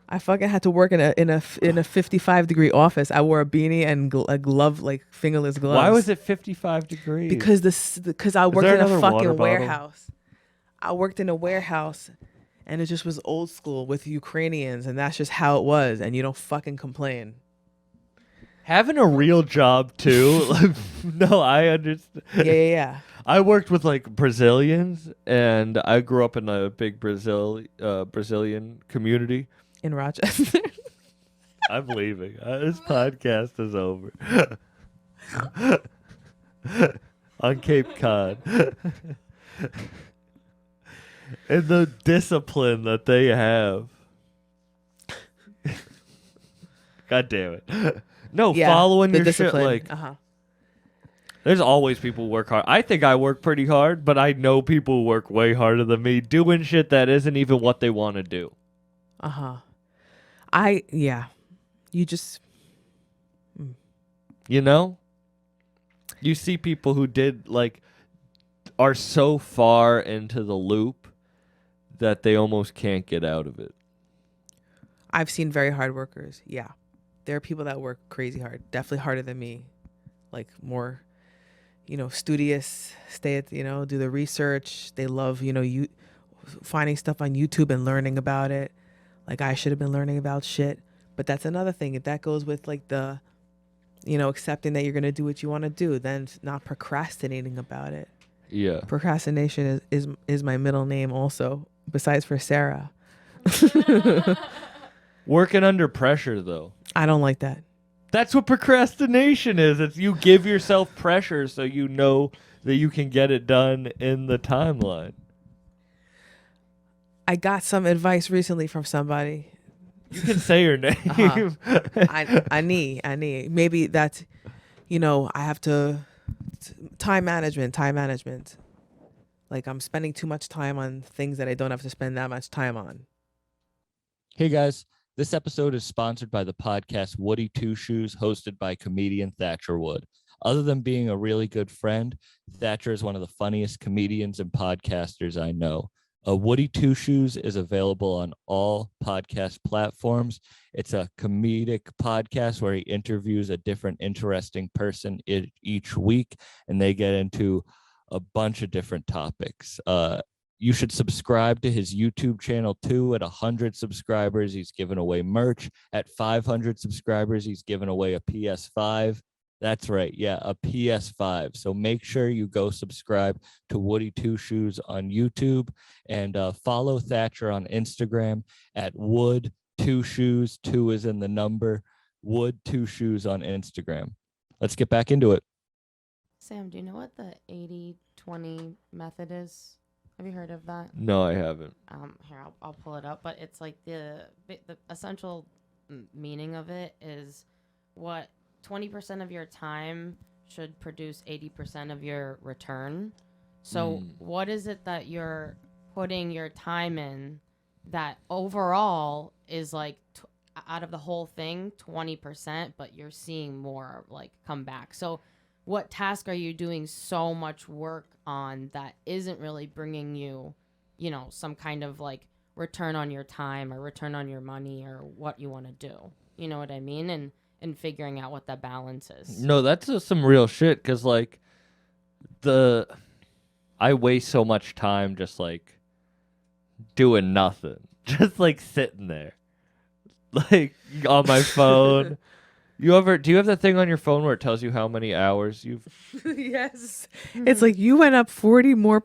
I fucking had to work in a 55-degree office. I wore a beanie and a glove, like fingerless gloves. Why was it 55 degrees? Because I worked there in a another water fucking bottle? warehouse. I worked in a warehouse, and it just was old school with Ukrainians, and that's just how it was. And you don't fucking complain. Having a real job too. No, I understand. Yeah. I worked with like Brazilians, and I grew up in a big Brazilian community. In Rochester. I'm leaving. This podcast is over. On Cape Cod. And the discipline that they have. God damn it. No, following the your discipline. shit. Like, there's always people who work hard. I think I work pretty hard, but I know people who work way harder than me doing shit that isn't even what they want to do. You just. You know? You see people who are so far into the loop that they almost can't get out of it. I've seen very hard workers. Yeah. There are people that work crazy hard. Definitely harder than me. Like more, studious, do the research. They love, finding stuff on YouTube and learning about it. Like I should have been learning about shit. But that's another thing. If that goes with like the, accepting that you're going to do what you want to do, then not procrastinating about it. Yeah. Procrastination is my middle name also, besides for Sarah. Working under pressure, though. I don't like that. That's what procrastination is. It's you give yourself pressure so you know that you can get it done in the timeline. I got some advice recently from somebody. You can say your name. Ani. Maybe that's, I have to, time management. Like I'm spending too much time on things that I don't have to spend that much time on. Hey guys, this episode is sponsored by the podcast Woody Two Shoes, hosted by comedian Thatcher Wood. Other than being a really good friend, Thatcher is one of the funniest comedians and podcasters I know. Woody Two Shoes is available on all podcast platforms. It's a comedic podcast where he interviews a different interesting person each week, and they get into a bunch of different topics. You should subscribe to his YouTube channel too. At 100 subscribers, he's giving away merch. At 500 subscribers, he's giving away a PS5. That's right. Yeah, a PS5. So make sure you go subscribe to Woody Two Shoes on YouTube and follow Thatcher on Instagram at Wood Two Shoes. 2 is in the number. Wood Two Shoes on Instagram. Let's get back into it. Sam, do you know what the 80-20 method is? Have you heard of that? No, I haven't. Here, I'll pull it up. But it's like the essential meaning of it is what 20% of your time should produce 80% of your return. So what is it that you're putting your time in that overall is like out of the whole thing 20%, but you're seeing more like come back? So what task are you doing so much work on that isn't really bringing you, you know, some kind of like return on your time or return on your money or what you want to do? You know what I mean? And figuring out what that balance is. No, that's some real shit. Cause like I waste so much time just like doing nothing, just like sitting there, like on my phone. Do you have that thing on your phone where it tells you how many hours you've? Yes. It's like you went up 40% more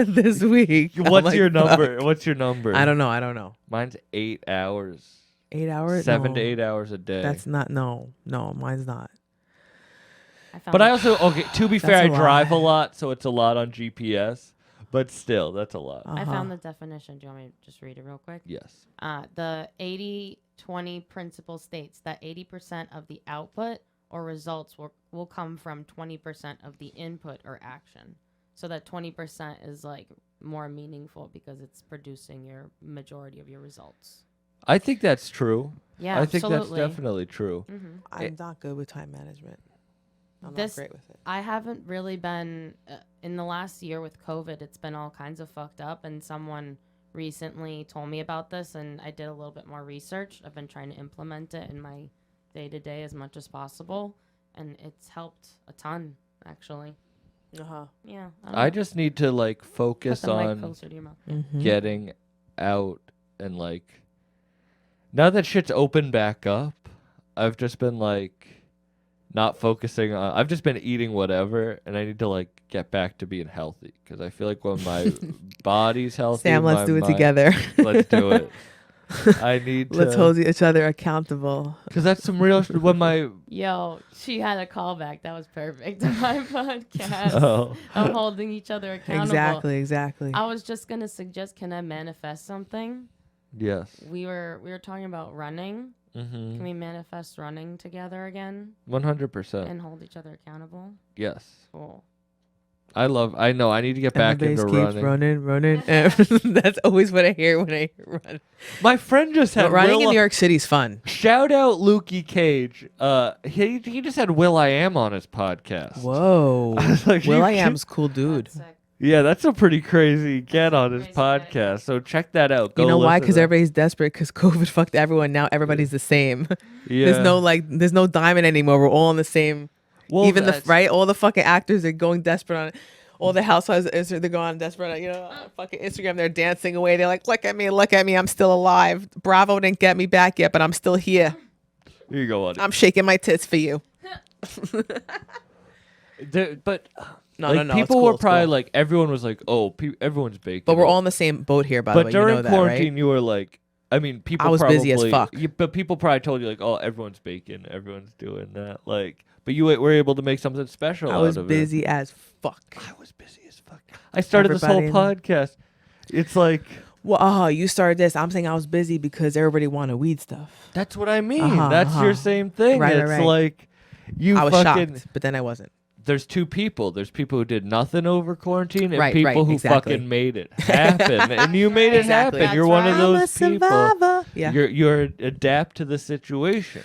this week. What's your number? What's your number? I don't know. Mine's 8 hours. 8 hours? 7 No. to 8 hours a day. That's not, no, mine's not. But I also, to be fair, I That's a drive a lot. lot, so it's a lot on GPS. But still, that's a lot. I found the definition. Do you want me to just read it real quick? Yes. The 80-20 principle states that 80% of the output or results will come from 20% of the input or action. So that 20% is like more meaningful because it's producing your majority of your results. I think that's true. Yeah, I think absolutely. that's definitely true. Mm-hmm. I'm not good with time management. I'm not great with it. I haven't really been in the last year with COVID. It's been all kinds of fucked up, and someone recently told me about this, and I did a little bit more research. I've been trying to implement it in my day-to-day as much as possible, and it's helped a ton, actually. Yeah. I just need to like focus Put the mic on closer to your mouth. Mm-hmm. getting out and like now that shit's opened back up, I've just been like not focusing on. I've just been eating whatever, and I need to like get back to being healthy because I feel like when my body's healthy, Sam, let's my do it mind- together. Let's do it. I need to. Let's hold each other accountable. Because that's some real when my Yo, she had a callback. That was perfect to my podcast. oh I'm holding each other accountable. Exactly. I was just gonna suggest, can I manifest something? yes. We were talking about running. Can we manifest running together again 100%. and hold each other accountable? Yes. Cool. I know. I need to get back Everybody into keeps running. running. That's always what I hear when I run. My friend just had But running in Will- New York City's fun. Shout out Lukey Cage. He just had Will I Am on his podcast. Whoa. I was like, Will you I should- Am's cool dude. That's sick. Yeah, that's a pretty crazy get on his Crazy guy. podcast. So check that out. Go You know why? listen Because to that. everybody's desperate because COVID fucked everyone. Now everybody's the same. Yeah. There's no diamond anymore. We're all on the same. Well, Even that's- right? All the fucking actors are going desperate on it. All the housewives, they're going on desperate on, on fucking Instagram. They're dancing away. They're like, look at me. I'm still alive. Bravo didn't get me back yet, but I'm still here. Here you go, buddy. I'm shaking my tits for you. But No, like, no, no. people it's were cool, it's probably cool. like, everyone was like, oh, everyone's baking. But we're all in the same boat here, by the But way. during You know quarantine, that, right? you were like, I mean, people. I was probably, busy as fuck. But people probably told you like, oh, everyone's baking, everyone's doing that. Like, but you were able to make something special. I was out of busy as fuck. I was busy as fuck. I started this whole Everybody podcast. It's like Well, you started this. I'm saying I was busy because everybody wanted weed stuff. that's what I mean. Uh-huh, That's your uh-huh. same thing. Right, It's right. like you I was fucking. shocked, but then I wasn't. There's two people. There's people who did nothing over quarantine, and Right, people right, who exactly. fucking made it happen. And you made it Exactly. happen. You're That's one of right. I'm a those people. survivor. Yeah. You're adapt to the situation.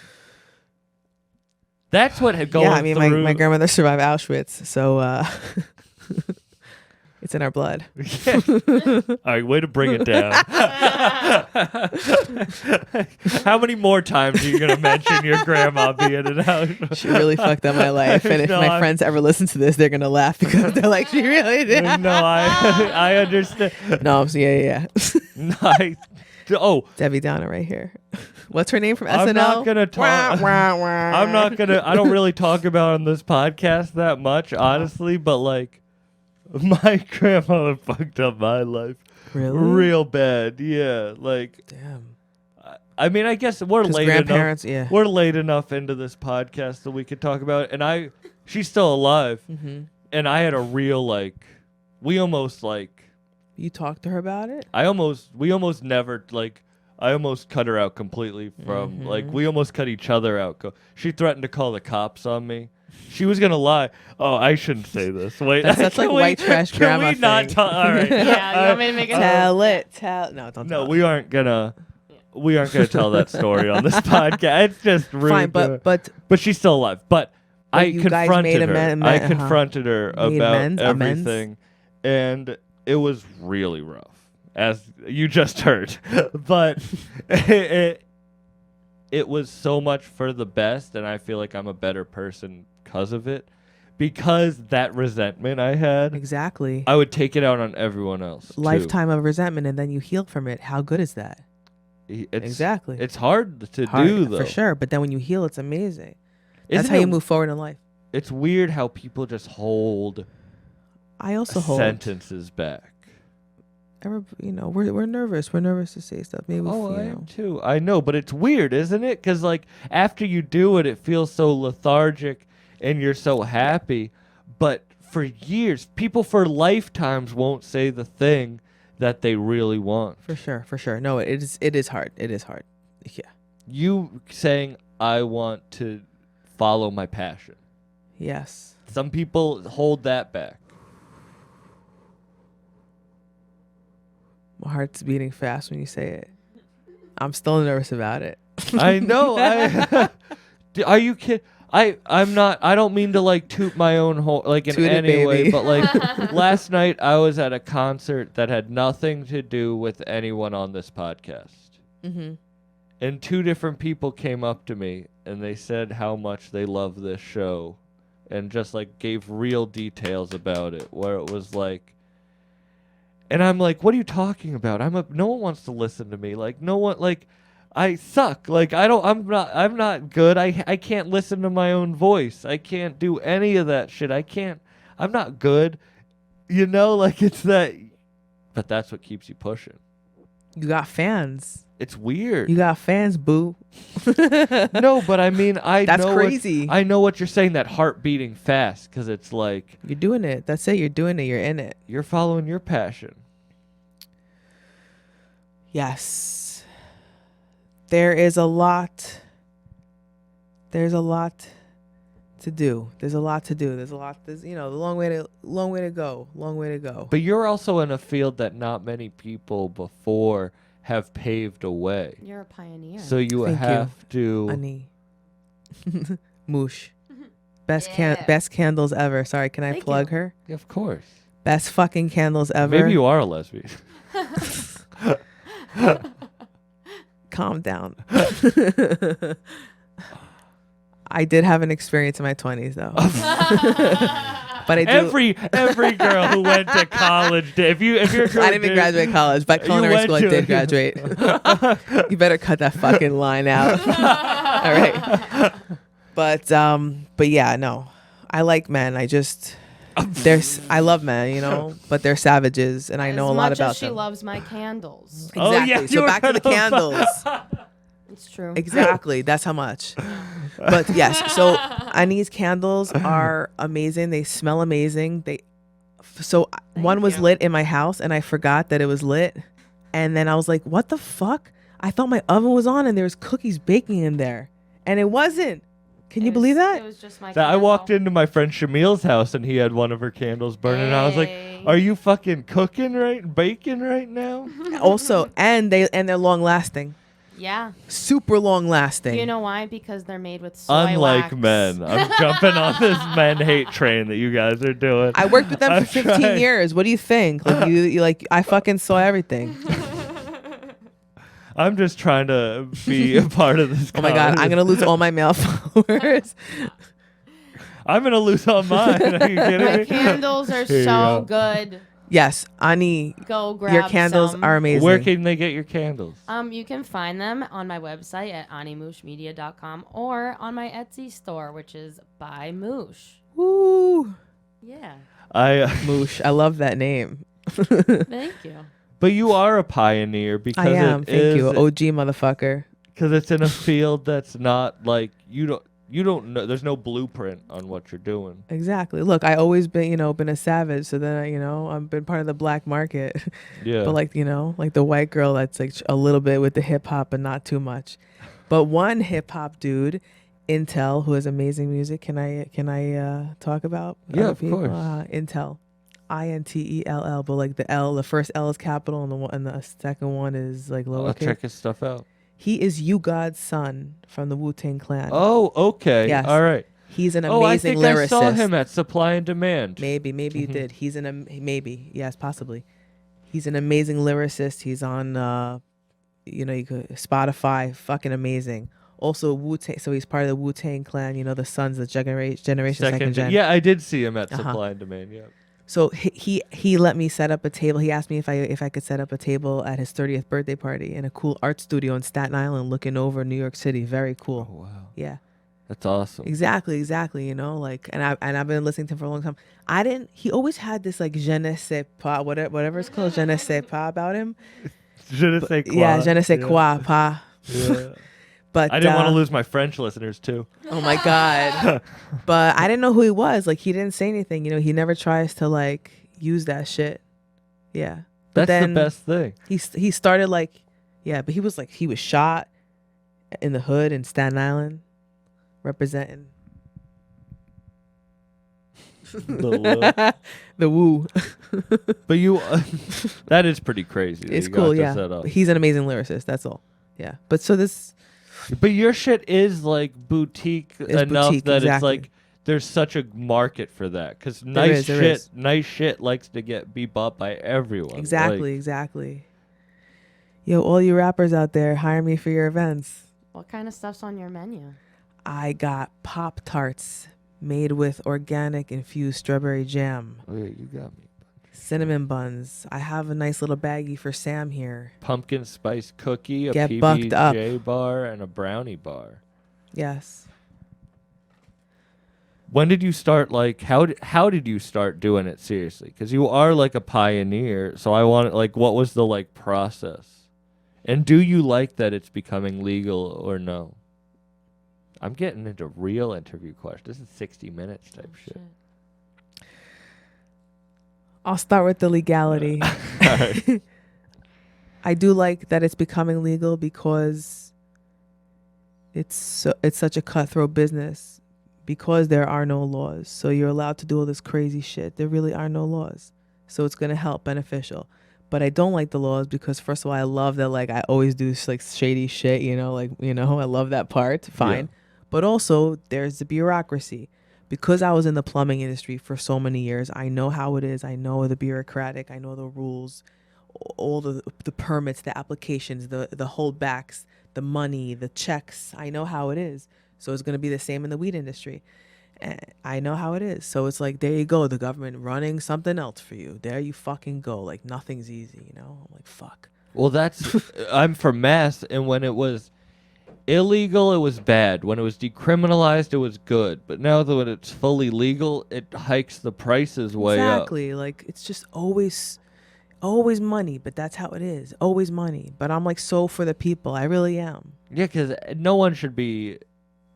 That's what had going Yeah, I mean, through. my grandmother survived Auschwitz, so it's in our blood. All right, way to bring it down. How many more times are you gonna mention your grandma being in Auschwitz? She really fucked up my life, and if No, my I- friends ever listen to this, they're gonna laugh because they're like, she really did. No, I understand. No, yeah. No, oh, Debbie Downer right here. What's her name from SNL? I'm not gonna talk. I'm not gonna. I don't really talk about it on this podcast that much, honestly. But like, my grandmother fucked up my life Really? real bad. Yeah, like. Damn. I mean, I guess we're 'Cause late enough. grandparents, yeah. We're late enough into this podcast that we could talk about it. And she's still alive. Mm-hmm. and I had a real like, we almost like, You talked to her about it? we almost never like, I almost cut her out completely from like, we almost cut each other out. She threatened to call the cops on me. She was gonna lie. Oh, I shouldn't say this. Wait, That's such like white trash grandma Can we not thing. talk? All right. Yeah, you want me to make it? Tell it. Tell. No, don't. No, tell we aren't gonna. We aren't gonna tell that story on this podcast. It's just rude. Fine, but but she's still alive. But I you guys confronted made her. amend- I uh-huh. confronted her Made about amends? everything, and it was really rough, as you just heard. But it was so much for the best, and I feel like I'm a better person because of it. Because that resentment I had, exactly. I would take it out on everyone else. too. Lifetime of resentment, and then you heal from it. How good is that? It's, Exactly. It's hard to Hard, do, though. for sure. But then when you heal, it's amazing. That's Isn't how you it- move forward in life. It's weird how people just hold I also hold. sentences back. We're nervous. We're nervous to say stuff. Maybe. Oh, I am too. I know, but it's weird, isn't it? Because like after you do it, it feels so lethargic, and you're so happy. But for years, people for lifetimes won't say the thing that they really want. For sure. For sure. No, it is hard. It is hard. Yeah. You saying, "I want to follow my passion." Yes. Some people hold that back. My heart's beating fast when you say it. I'm still nervous about it. I know. Are you kidding? I'm not. I don't mean to like toot my own horn like in Toot it, any way, baby. but like last night I was at a concert that had nothing to do with anyone on this podcast, Mm-hmm. and 2 different people came up to me and they said how much they love this show, and just like gave real details about it, where it was like. And I'm like, what are you talking about? No one wants to listen to me. Like no one like. I suck. Like I'm not good. I can't listen to my own voice. I can't do any of that shit. I'm not good. You know, like it's that, but that's what keeps you pushing. You got fans. It's weird. You got fans, boo. No, but I mean, That's know crazy. I know what you're saying, that heart beating fast, because it's like You're doing it. That's it. You're doing it. You're in it. you're following your passion. Yes. There's a lot to do. There's a lot to do. There's a long way to go. But you're also in a field that not many people before have paved a way. You're a pioneer. So you Thank you. have to. Ani. Moosh. Best Yeah. best candles ever. Sorry, can I Thank plug you. her? Of course. Best fucking candles ever. Maybe you are a lesbian. Calm down. I did have an experience in my 20s though. But I do. Every girl who went to college did. If you're a girl I didn't even graduate college, but culinary went school I to did it. graduate. You better cut that fucking line out. All right. But yeah, no. I like men. I love men, but they're savages, and I know a lot about as she them. loves my candles. Exactly. Oh, yeah, you So were back to the gonna- candles. It's true. Exactly. That's how much. But yes, so Ani's candles are amazing. They smell amazing. One was you. lit in my house, and I forgot that it was lit. And then I was like, what the fuck? I thought my oven was on and there was cookies baking in there. And it wasn't. Can you believe that? It was just my I candle. walked into my friend Shamil's house and he had one of her candles burning. And I was like, Hey. "Are you fucking baking right now?" Also, and they're long lasting. Yeah. Super long lasting. Do you know why? Because they're made with soy Unlike wax. men, I'm jumping on this men hate train that you guys are doing. I worked with them I'm for 15 trying. years. What do you think? Like you like I fucking saw everything. I'm just trying to be a part of this. Oh my god, I'm gonna lose all my male followers. I'm gonna lose all mine. Are you kidding My me? candles are Here you so go. good. Yes, Ani, Go grab your candles some. are amazing. Where can they get your candles? You can find them on my website at animooshmedia.com or on my Etsy store, which is by Moosh. Woo, Yeah. Moosh. I love that name. Thank you. But you are a pioneer because I am. it Thank you, is- OG motherfucker. because it's in a field that's not like you don't know. There's no blueprint on what you're doing. Exactly. Look, I always been, been a savage. So then, I've been part of the black market. Yeah. But like, like the white girl that's like a little bit with the hip hop, but not too much. But one hip hop dude, Intel, who has amazing music. Can I talk about? Yeah, other of people? course. Intel, Intell. But like the first L is capital, and the second one is like I'll lowercase. check his stuff out. He is You God's son from the Wu-Tang Clan. Oh, okay. Yes. All right. He's an Oh, I amazing think lyricist. I saw him at Supply and Demand. Maybe you Mhm. did. He's yes, possibly. He's an amazing lyricist. He's on, you could Spotify. Fucking amazing. Also Wu-Tang. So he's part of the Wu-Tang Clan. The sons of generation second gen. Yeah, I did see him at Uh-huh. Supply and Demand. Yeah. So he let me set up a table. He asked me if I could set up a table at his 30th birthday party in a cool art studio in Staten Island, looking over New York City. Very cool. Oh wow, Yeah. that's awesome. Exactly. Like, and I've been listening to him for a long time. He always had this like je ne sais pas, whatever it's called, je ne sais pas about him. Je ne sais quoi. Yeah, je ne sais quoi, pas. Yeah. But I didn't want to lose my French listeners too. Oh my God. But I didn't know who he was. Like, he didn't say anything. He never tries to like use that shit. Yeah. But That's then the best thing. he started like, yeah, but he was shot in the hood in Staten Island, representing The the Woo. but you, that is pretty crazy. that It's you got cool, this yeah. set up. He's an amazing lyricist. That's all. Yeah. But so this, But your shit is like boutique enough boutique, that it's exactly. like there's such a market for that because There is. nice shit likes to get be bought by everyone. exactly. Yo, all you rappers out there, hire me for your events. What kind of stuff's on your menu? I got Pop Tarts made with organic infused strawberry jam, Oh, yeah, you got me. cinnamon buns. I have a nice little baggie for Sam here. Pumpkin spice cookie, a Get bucked up. PBJ bar, and a brownie bar. Yes. When did you start? Like, how did you start doing it seriously? Because you are like a pioneer. So I want like, what was the like process? And do you like that it's becoming legal or no? I'm getting into real interview questions. This is 60 minutes type shit. I'll start with the legality. Alright. I do like that it's becoming legal because it's such a cutthroat business because there are no laws. So you're allowed to do all this crazy shit. There really are no laws. So it's going to help, beneficial. But I don't like the laws because first of all, I love that like I always do like shady shit, I love that part. Fine. Yeah. But also there's the bureaucracy. Because I was in the plumbing industry for so many years, I know how it is. I know the bureaucratic, I know the rules, all the permits, the applications, the holdbacks, the money, the checks. I know how it is. So it's going to be the same in the weed industry. And I know how it is. So it's like, there you go, the government running something else for you. There you fucking go. Like, nothing's easy, I'm like, fuck. Well, that's I'm for meth, and when it was illegal, it was bad. When it was decriminalized, it was good. But now that when it's fully legal, it hikes the prices way up. Exactly. Like, it's just always money, but that's how it is. Always money. But I'm like so for the people. I really am. Yeah, because no one should be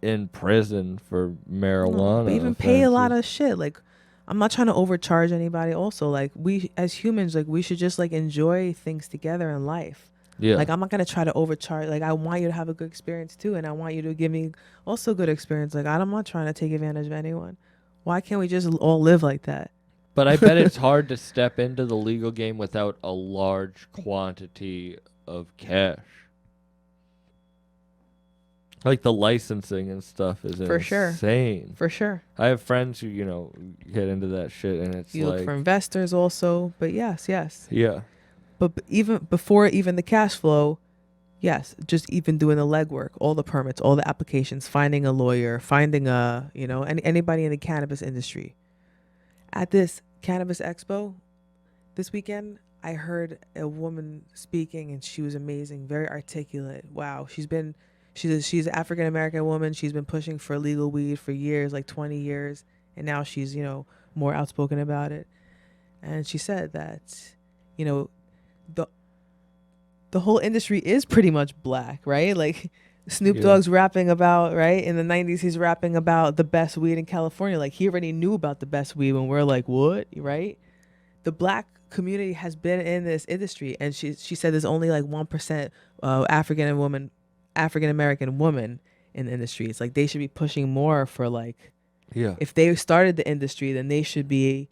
in prison for marijuana. But even pay a lot offenses. of shit. Like, I'm not trying to overcharge anybody. Also, like, we as humans, like, we should just like enjoy things together in life. Yeah. Like, I'm not gonna try to overcharge. Like, I want you to have a good experience too, and I want you to give me also good experience. Like, I'm not trying to take advantage of anyone. Why can't we just all live like that? But I bet it's hard to step into the legal game without a large quantity of cash. Like the licensing and stuff is For sure. insane. For sure. I have friends who, get into that shit and it's You like look for investors also, but yes. yeah. But even before even the cash flow, yes, just even doing the legwork, all the permits, all the applications, finding a lawyer, finding anybody in the cannabis industry. At this cannabis expo this weekend, I heard a woman speaking and she was amazing, very articulate. Wow, she's an African American woman. She's been pushing for legal weed for years, like 20 years, and now she's, more outspoken about it. And she said that, the whole industry is pretty much black, right? Like, Snoop Yeah. Dogg's rapping about, right? In the 90s, he's rapping about the best weed in California. Like, he already knew about the best weed when we're like, what? Right? The black community has been in this industry, and she said there's only like 1% African American woman in the industry. It's like they should be pushing more for like, Yeah. if they started the industry, then they should be,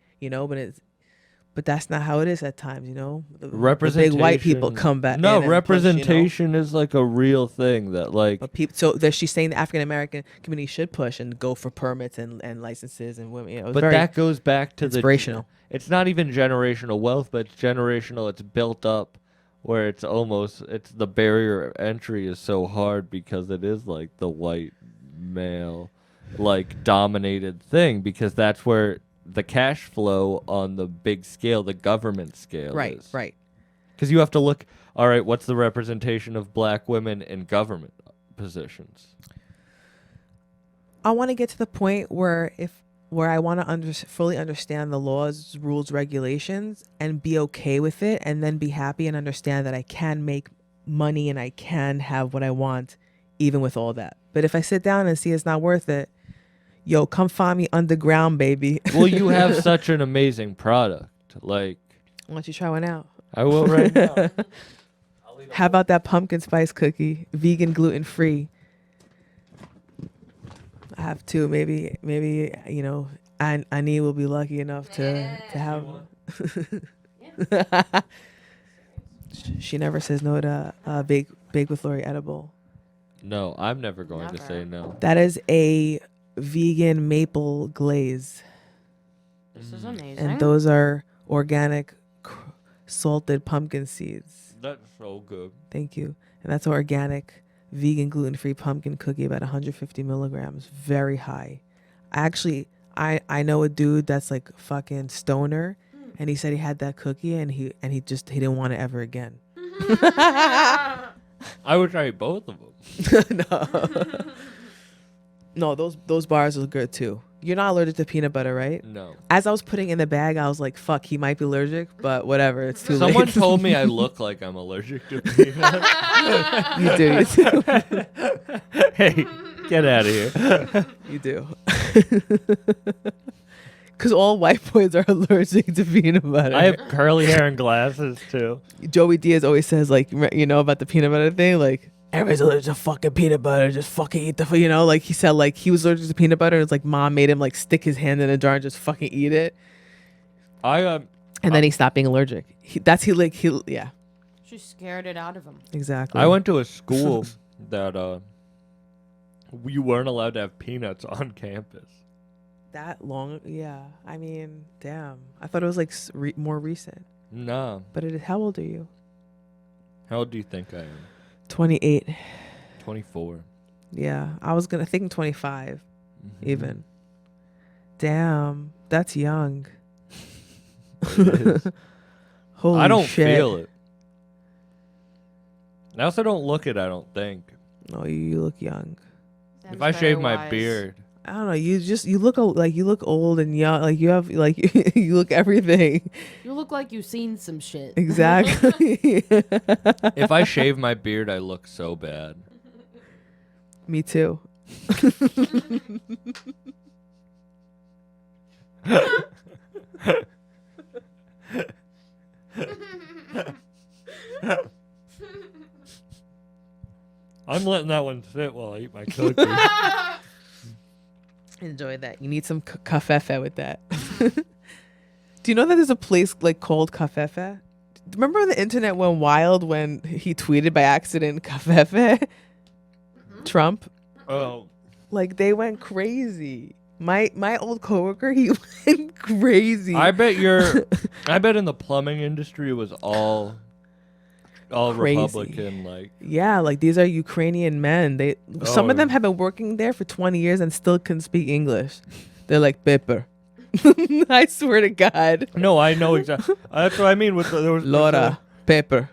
but that's not how it is at times, The big white people Representation- come back. No, in and push, representation is like a real thing that like But people, so that she's saying the African American community should push and go for permits and licenses and women. It was but very that goes back to inspirational. It's not even generational wealth, but it's generational. It's built up where it's the barrier of entry is so hard because it is like the white male like dominated thing, because that's where the cash flow on the big scale, the government scale Right, is. right. Because you have to look, all right, what's the representation of black women in government positions? I want to get to the point where I want to fully understand the laws, rules, regulations, and be okay with it, and then be happy and understand that I can make money and I can have what I want, even with all that. But if I sit down and see it's not worth it, yo, come find me underground, baby. Well, you have such an amazing product. Like, Why don't you try one out? I will right now. How about that pumpkin spice cookie, vegan, gluten free? I have two. Maybe Ani will be lucky enough to have one. She never says no to bake with Lori edible. No, I'm never going to Never. say no. That is a vegan maple glaze, This is amazing. and those are organic salted pumpkin seeds. That's so good. Thank you. And that's an organic, vegan, gluten-free pumpkin cookie, about 150 milligrams. Very high. I know a dude that's like fucking stoner, and he said he had that cookie, and he didn't want it ever again. I would try both of them. No, those bars are good too. You're not allergic to peanut butter, right? No. As I was putting in the bag, I was like, "Fuck, he might be allergic," but whatever. It's too Someone late. told me I look like I'm allergic to peanuts. You do. You do. Hey, get out of here. You do. Because all white boys are allergic to peanut butter. I have curly hair and glasses too. Joey Diaz always says, like, about the peanut butter thing, like, everybody's allergic to fucking peanut butter. Just fucking eat the, like he said, like, he was allergic to peanut butter. And it's like mom made him, like, stick his hand in a jar and just fucking eat it. I And then he stopped being allergic. Yeah, She scared it out of him. exactly. I went to a school that you weren't allowed to have peanuts on campus. that long. Yeah. I mean, damn. I thought it was, like, more recent. Nah. But how old are you? How old do you think I am? 28. 24. Yeah. I was thinking 25 Mhm. even. Damn. That's young. It is. Holy I don't shit. feel it. I also don't look it, I don't think. No, you look young. If I shave my beard. I don't know. You look you look old and young. Like you have like you look everything. You look like you've seen some shit. Exactly. If I shave my beard, I look so bad. Me too. I'm letting that one sit while I eat my cookie. Enjoy that. You need some cafefe with that. Do you know that there's a place like called Cafefe? Remember when the internet went wild when he tweeted by accident Cafefe? Trump? Oh, Like they went crazy. My old coworker, he went crazy. I bet in the plumbing industry it was all Crazy. Republican, like. Yeah, like these are Ukrainian men. Some of Oh. them have been working there for 20 years and still can speak English. They're like paper. I swear to God. No, I know exactly. That's what I mean with there was Laura, paper.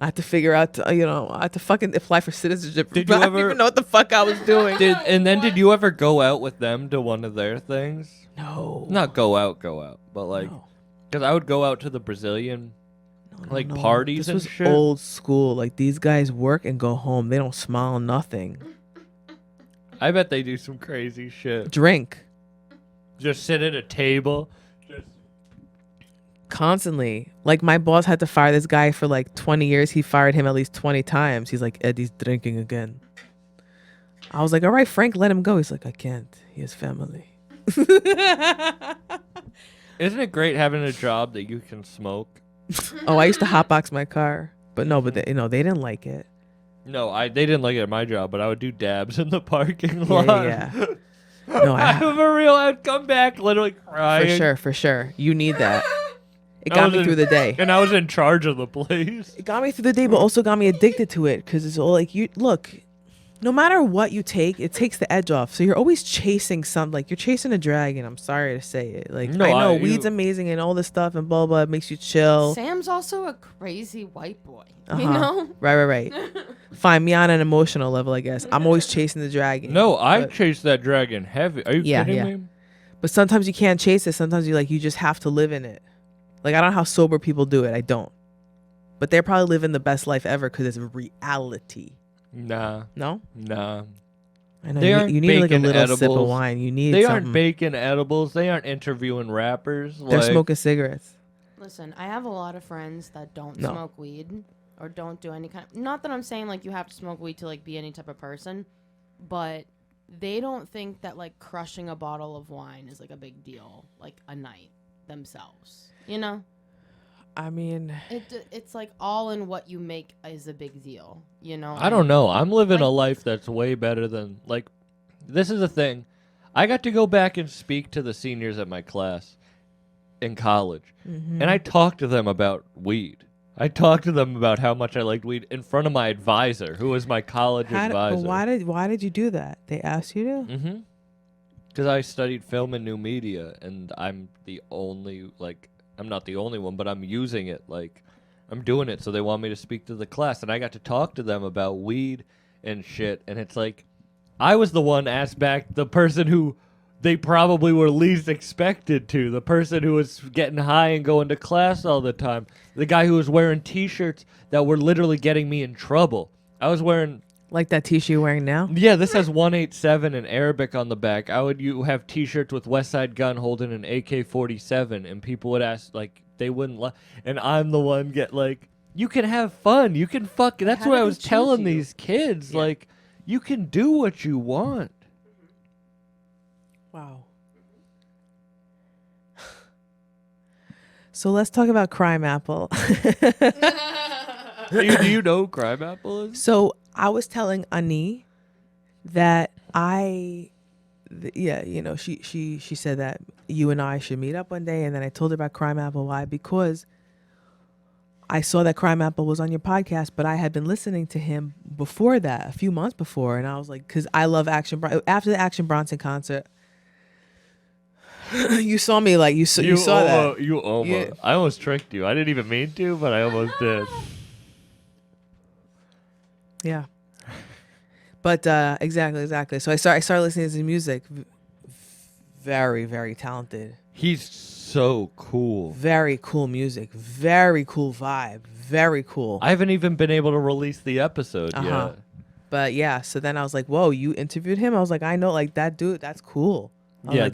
I had to figure out, I had to fucking apply for citizenship. Did you I didn't ever- even know what the fuck I was doing. Did you ever go out with them to one of their things? No. Not go out, but like, No. because I would go out to the Brazilian like No, parties this and was shit. old school. Like these guys work and go home. They don't smile, nothing. I bet they do some crazy shit. Drink Just sit at a table. Just constantly. Like my boss had to fire this guy for like 20 years. He fired him at least 20 times. He's like, Eddie's drinking again. I was like, all right, Frank, let him go. He's like, I can't. He has family. Isn't it great having a job that you can smoke? Oh, I used to hotbox my car, but no, but they didn't like it. No, they didn't like it at my job, but I would do dabs in the parking Yeah, lot. yeah. No, I'd come back literally crying. for sure. You need that. It got me through the day. And I was in charge of the place. It got me through the day, but also got me addicted to it because it's all like you look. No matter what you take, it takes the edge off. So you're always chasing something. Like you're chasing a dragon. I'm sorry to say it. Like No, I know weed's amazing and all this stuff and blah blah. It makes you chill. Sam's also a crazy white boy. You Uh-huh. know? Right. Find me on an emotional level, I guess. I'm always chasing the dragon. No, I but- chased that dragon heavy. Are you kidding me? But sometimes you can't chase it. Sometimes you just have to live in it. Like I don't know how sober people do it. I don't. But they're probably living the best life ever because it's reality. Nah. No? Nah. I know They aren't you need like a baking little sip of edibles. wine. You need They something. aren't baking edibles. They aren't interviewing rappers. They're like, smoking cigarettes. Listen, I have a lot of friends that don't No. smoke weed or don't do any kind of, not that I'm saying like you have to smoke weed to like be any type of person, but they don't think that like crushing a bottle of wine is like a big deal, like a night themselves. You know? I mean, It's like all in what you make is a big deal, you know? I don't know. I'm living a Like- life that's way better than like. This is the thing. I got to go back and speak to the seniors at my class in college, and I talked to them about weed. I talked to them about how much I liked weed in front of my advisor, who was my college advisor. but why did you do that? They asked you to? Mm-hmm. Because I studied film and new media, and I'm the only I'm not the only one, but I'm using it. Like, I'm doing it, so they want me to speak to the class. And I got to talk to them about weed and shit. And it's like, I was the one asked back, the person who they probably were least expected to, the person who was getting high and going to class all the time, the guy who was wearing T-shirts that were literally getting me in trouble. I was wearing... Like that t-shirt you're wearing now? Yeah, this has 187 in Arabic on the back. You have T-shirts with West Side Gun holding an AK-47, and people would ask, like, they wouldn't and I'm the one you can have fun. You can fuck. That's How what did I they was choose telling you? these kids. Yeah. Like, you can do what you want. Wow. So let's talk about Crime Apple. do you know who Crime Apple is? So I was telling Ani that she said that you and I should meet up one day, and then I told her about Crime Apple. Why? Because I saw that Crime Apple was on your podcast, but I had been listening to him before that, a few months before, and I was like, because I love after the Action Bronson concert. You saw me you saw that. You almost. Yeah. I almost tricked you. I didn't even mean to, but I almost did. Yeah. But exactly. So I started listening to his music. Very, very talented. He's so cool. Very cool music. Very cool vibe. Very cool. I haven't even been able to release the episode yet. But yeah, so then I was like, whoa, you interviewed him? I was like, I know, like that dude, that's cool. I was Yeah, like,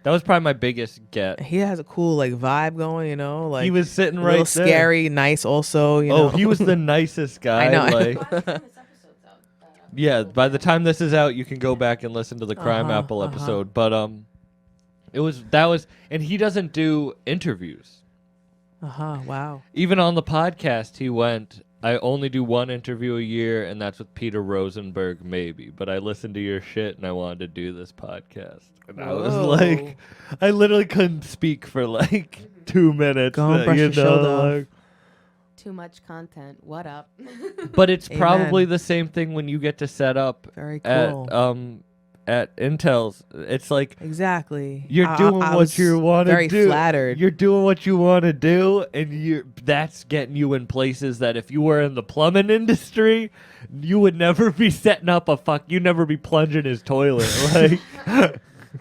that was probably my biggest get. he has a cool vibe going, like He was sitting a right little there. scary, nice also, Oh, he was the nicest guy. I know. Like, yeah, by the time this is out, you can go back and listen to the Crime Apple episode. But and he doesn't do interviews. Wow. Even on the podcast, he went, I only do one interview a year, and that's with Peter Rosenberg, maybe. But I listened to your shit, and I wanted to do this podcast. And I was Whoa. like, I literally couldn't speak for 2 minutes. Go and brush your shoulder off. Too much content. What up? But it's Amen. probably the same thing when you get to set up Very cool. at Intel's. It's like Exactly. you're doing I what was you want to do. Very flattered. You're doing what you want to do, and that's getting you in places that if you were in the plumbing industry, you would never be setting up you'd never be plunging his toilet.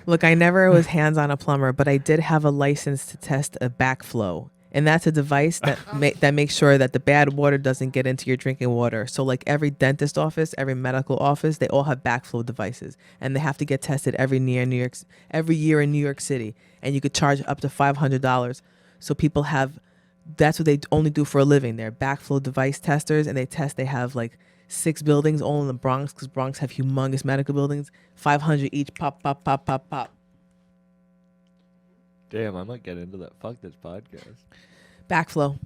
Look, I never was hands on a plumber, but I did have a license to test a backflow. And that's a device that that makes sure that the bad water doesn't get into your drinking water. So like every dentist office, every medical office, they all have backflow devices, and they have to get tested every year in New York City. And you could charge up to $500. So people have, that's what they only do for a living. They're backflow device testers, and they have like 6 buildings all in the Bronx, because Bronx have humongous medical buildings, 500 each, pop, pop, pop, pop, pop. Damn, I might get into that. Fuck this podcast. Backflow. Do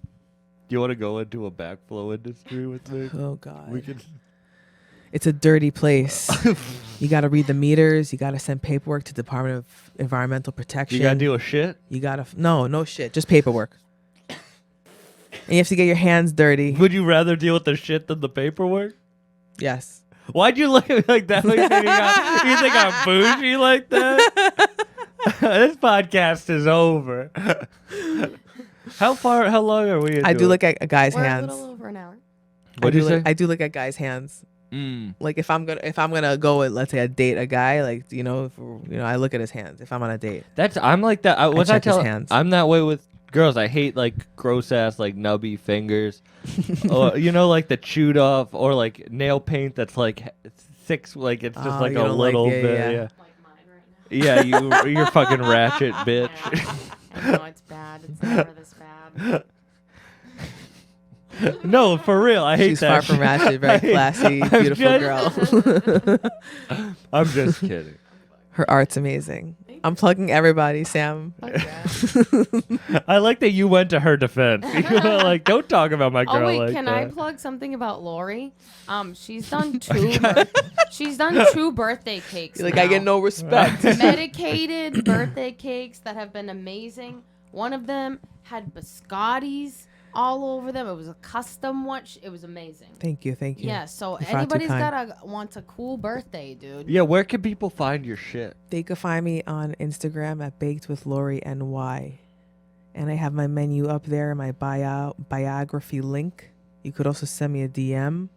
you want to go into a backflow industry with me? Oh God. We can. It's a dirty place. You got to read the meters. You got to send paperwork to Department of Environmental Protection. You gotta deal with shit. You got to no shit, just paperwork. And you have to get your hands dirty. Would you rather deal with the shit than the paperwork? Yes. Why'd you look at me like that? Like, you think I'm bougie like that? This podcast is over. How long are we into I do it? look at a guy's We're a hands. little over an hour. What'd you say? I do look at guys' hands. Mm. Like if I'm gonna go with, let's say, a date a guy, like I look at his hands if I'm on a date. I'm like that. check his hands. I'm that way with girls. I hate like gross ass like nubby fingers, or like the chewed off, or like nail paint that's like six, like it's just Oh, like you a don't like little it, bit. yeah. Yeah, Like mine right now. you're fucking ratchet, bitch. I know it's bad. It's never this bad. No, for real, I hate She's that. far from ratchet, very classy, I'm beautiful just- girl. I'm just kidding. Her art's amazing. I'm plugging everybody, Sam. Fuck yeah. I like that you went to her defense. You were like, don't talk about my girl Oh wait, like can that. I plug something about Lori? She's done she's done 2 birthday cakes. Like I get now. no respect. Medicated birthday cakes that have been amazing. One of them had biscottis all over them. It was a custom one. It was amazing. Thank you. Yeah, so You're far too anybody's kind. wants a cool birthday, dude. Yeah, where can people find your shit? They could find me on Instagram at Baked with Lori NY. And I have my menu up there, my biography link. You could also send me a DM.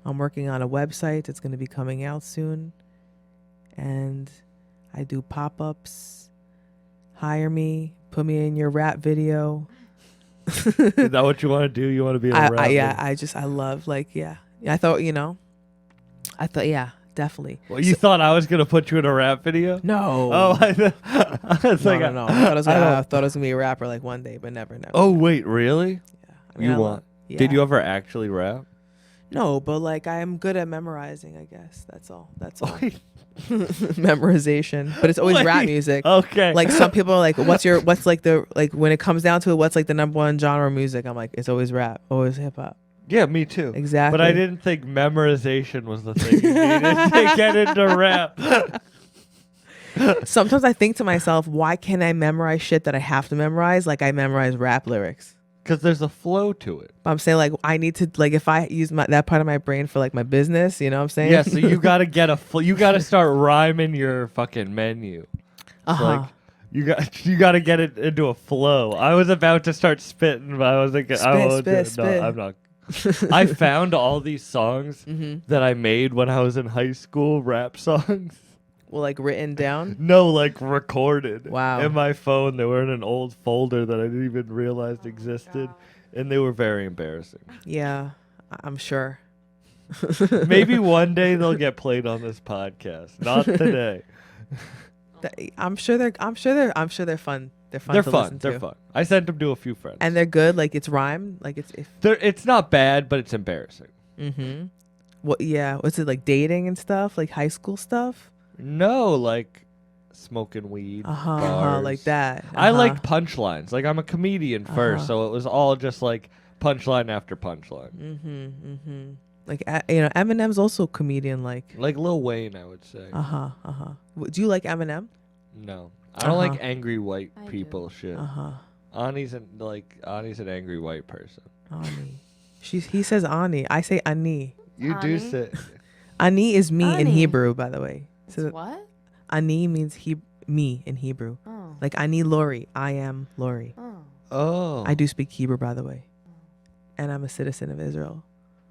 I'm working on a website that's going to be coming out soon. And I do pop-ups. Hire me. Put me in your rap video. Is that what you want to do? You want to be a rapper? I love, like, yeah. I thought, yeah, definitely. Well, you thought I was going to put you in a rap video? No. Oh, I was No, like, no. I thought I was going to be a rapper like one day, but never. Oh, wait, really? Yeah. I mean, You I want? love- yeah. Did you ever actually rap? No, but like I am good at memorizing, I guess. That's all. Memorization. But it's always rap Wait. music. Okay. Like some people are like, when it comes down to it, what's like the number one genre of music? I'm like, it's always rap, always hip hop. Yeah, me too. Exactly. But I didn't think memorization was the thing you needed to get into rap. Sometimes I think to myself, why can't I memorize shit that I have to memorize? Like I memorize rap lyrics. Because there's a flow to it. But I'm saying like I need to, like, if I use that part of my brain for like my business, you know what I'm saying? Yeah, so you got to get you got to start rhyming your fucking menu. Uh-huh. Like you got to get it into a flow. I was about to start spitting, but I was like, I won't do it. spit. No, I'm not. I found all these songs that I made when I was in high school, rap songs. Well, like written down. No, like recorded. Wow. In my phone, they were in an old folder that I didn't even realize existed, and they were very embarrassing. Yeah, I'm sure. Maybe one day they'll get played on this podcast. Not today. I'm sure they're fun. They're fun. They're to fun. listen They're to. fun. I sent them to a few friends. And they're good. Like it's rhymed. Like It's not bad, but it's embarrassing. Mm-hmm. What? Yeah. Was it like dating and stuff? Like high school stuff? No, like smoking weed. bars. Like that. I like punchlines. Like I'm a comedian first, so it was all just like punchline after punchline. Mm-hmm. Like Eminem's also a comedian. Like Lil Wayne, I would say. Do you like Eminem? No, I don't like angry white I people shit. Ani's an angry white person. Ani. He says Ani. I say Ani. You do Ani? say. Ani is me in Ani. Hebrew, by the way. It's what? Ani means me in Hebrew. Oh. Like Ani Lori. I am Lori. Oh. Oh. I do speak Hebrew, by the way. And I'm a citizen of Israel.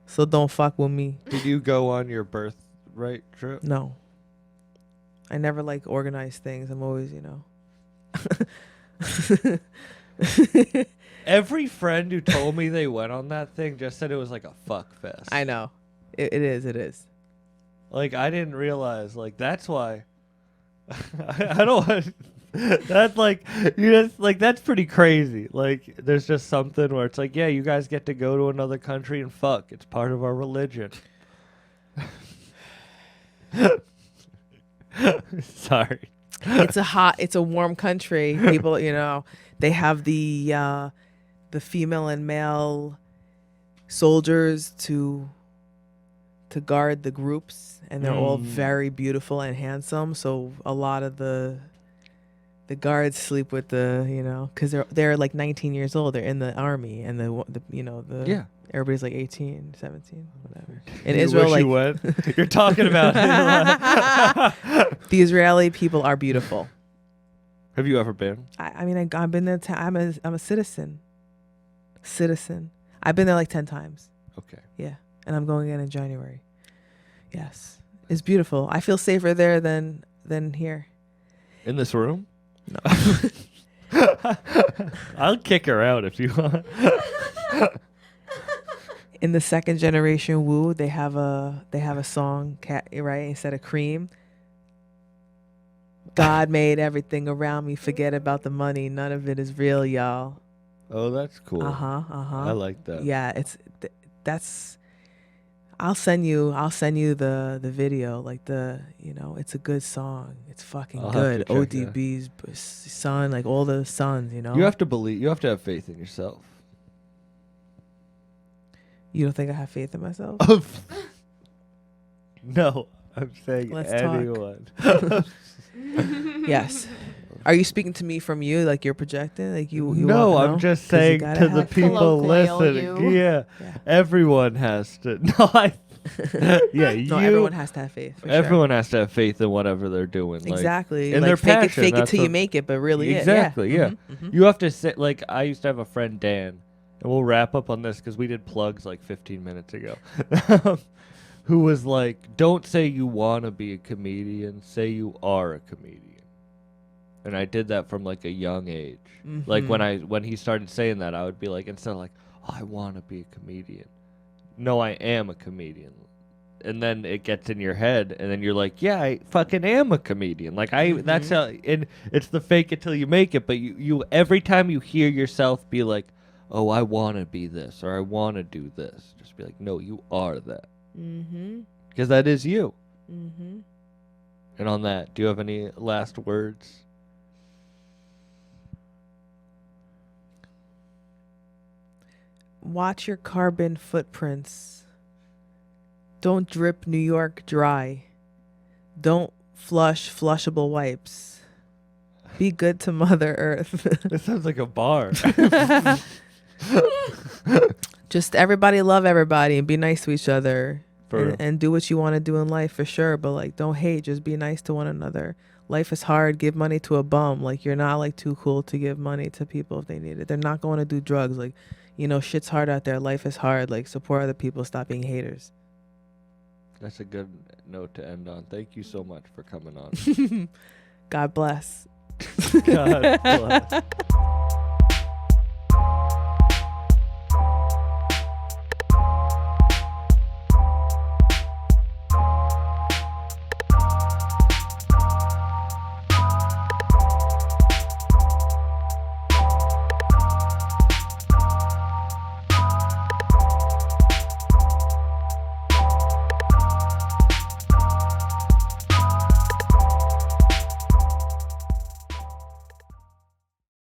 So don't fuck with me. Did you go on your birthright trip? No. I never like organize things. I'm always, Every friend who told me they went on that thing just said it was like a fuck fest. I know. It is. Like, I didn't realize, like, that's why I don't want that's like, you just, like, that's pretty crazy. Like, there's just something where it's like, yeah, you guys get to go to another country and fuck. It's part of our religion. Sorry. It's a warm country. People, they have the female and male soldiers to guard the groups, and they're all very beautiful and handsome. So a lot of the guards sleep with because they're like 19 years old. They're in the army, and everybody's like 18, 17, whatever. In Israel, wish you went? You're talking about it. the Israeli people are beautiful. Have you ever been? I mean, I've been there. I'm a citizen. I've been there like 10 times. Okay. Yeah, and I'm going again in January. Yes, it's beautiful. I feel safer there than here. In this room? No. I'll kick her out if you want. In the second generation Wu, they have a song, right? Instead of cream. God made everything around me. Forget about the money. None of it is real, y'all. Oh, that's cool. I like that. Yeah, that's. I'll send you the video. Like it's a good song. It's fucking I'll have good. to check ODB's son, like all the sons. You have to believe. You have to have faith in yourself. You don't think I have faith in myself? No, I'm saying Let's anyone. Yes. Are you speaking to me from you? Like you're projecting? Like you No, want to I'm know? just 'Cause you saying gotta to the have faith. people Colloquial listening. you. Yeah. Yeah. Everyone has to. No, yeah, No, everyone has to have faith. For everyone has to have faith in whatever they're doing. Like, exactly. in Like their fake passion, it that's till you what- make it, but really Exactly, yeah. yeah. Mhm. You have to say, like, I used to have a friend, Dan, and we'll wrap up on this because we did plugs like 15 minutes ago, who was like, don't say you want to be a comedian, say you are a comedian. And I did that from like a young age. Like when he started saying that, I would be like, instead of like, oh, I want to be a comedian. No, I am a comedian. And then it gets in your head, and then you're like, yeah, I fucking am a comedian. Like that's how, and it's the fake it till you make it. But you every time you hear yourself be like, oh, I want to be this, or I want to do this, just be like, no, you are that. Because that is you. And on that, do you have any last words? Watch your carbon footprints. Don't drip New York dry. Don't flush flushable wipes. Be good to Mother Earth. This sounds like a bar. Just everybody love everybody and be nice to each other. For And do what you want to do in life for sure. But like, don't hate. Just be nice to one another. Life is hard. Give money to a bum. Like, you're not like too cool to give money to people if they need it. They're not going to do drugs. Like, shit's hard out there. Life is hard. Like, support other people. Stop being haters. That's a good note to end on. Thank you so much for coming on. God bless. God bless.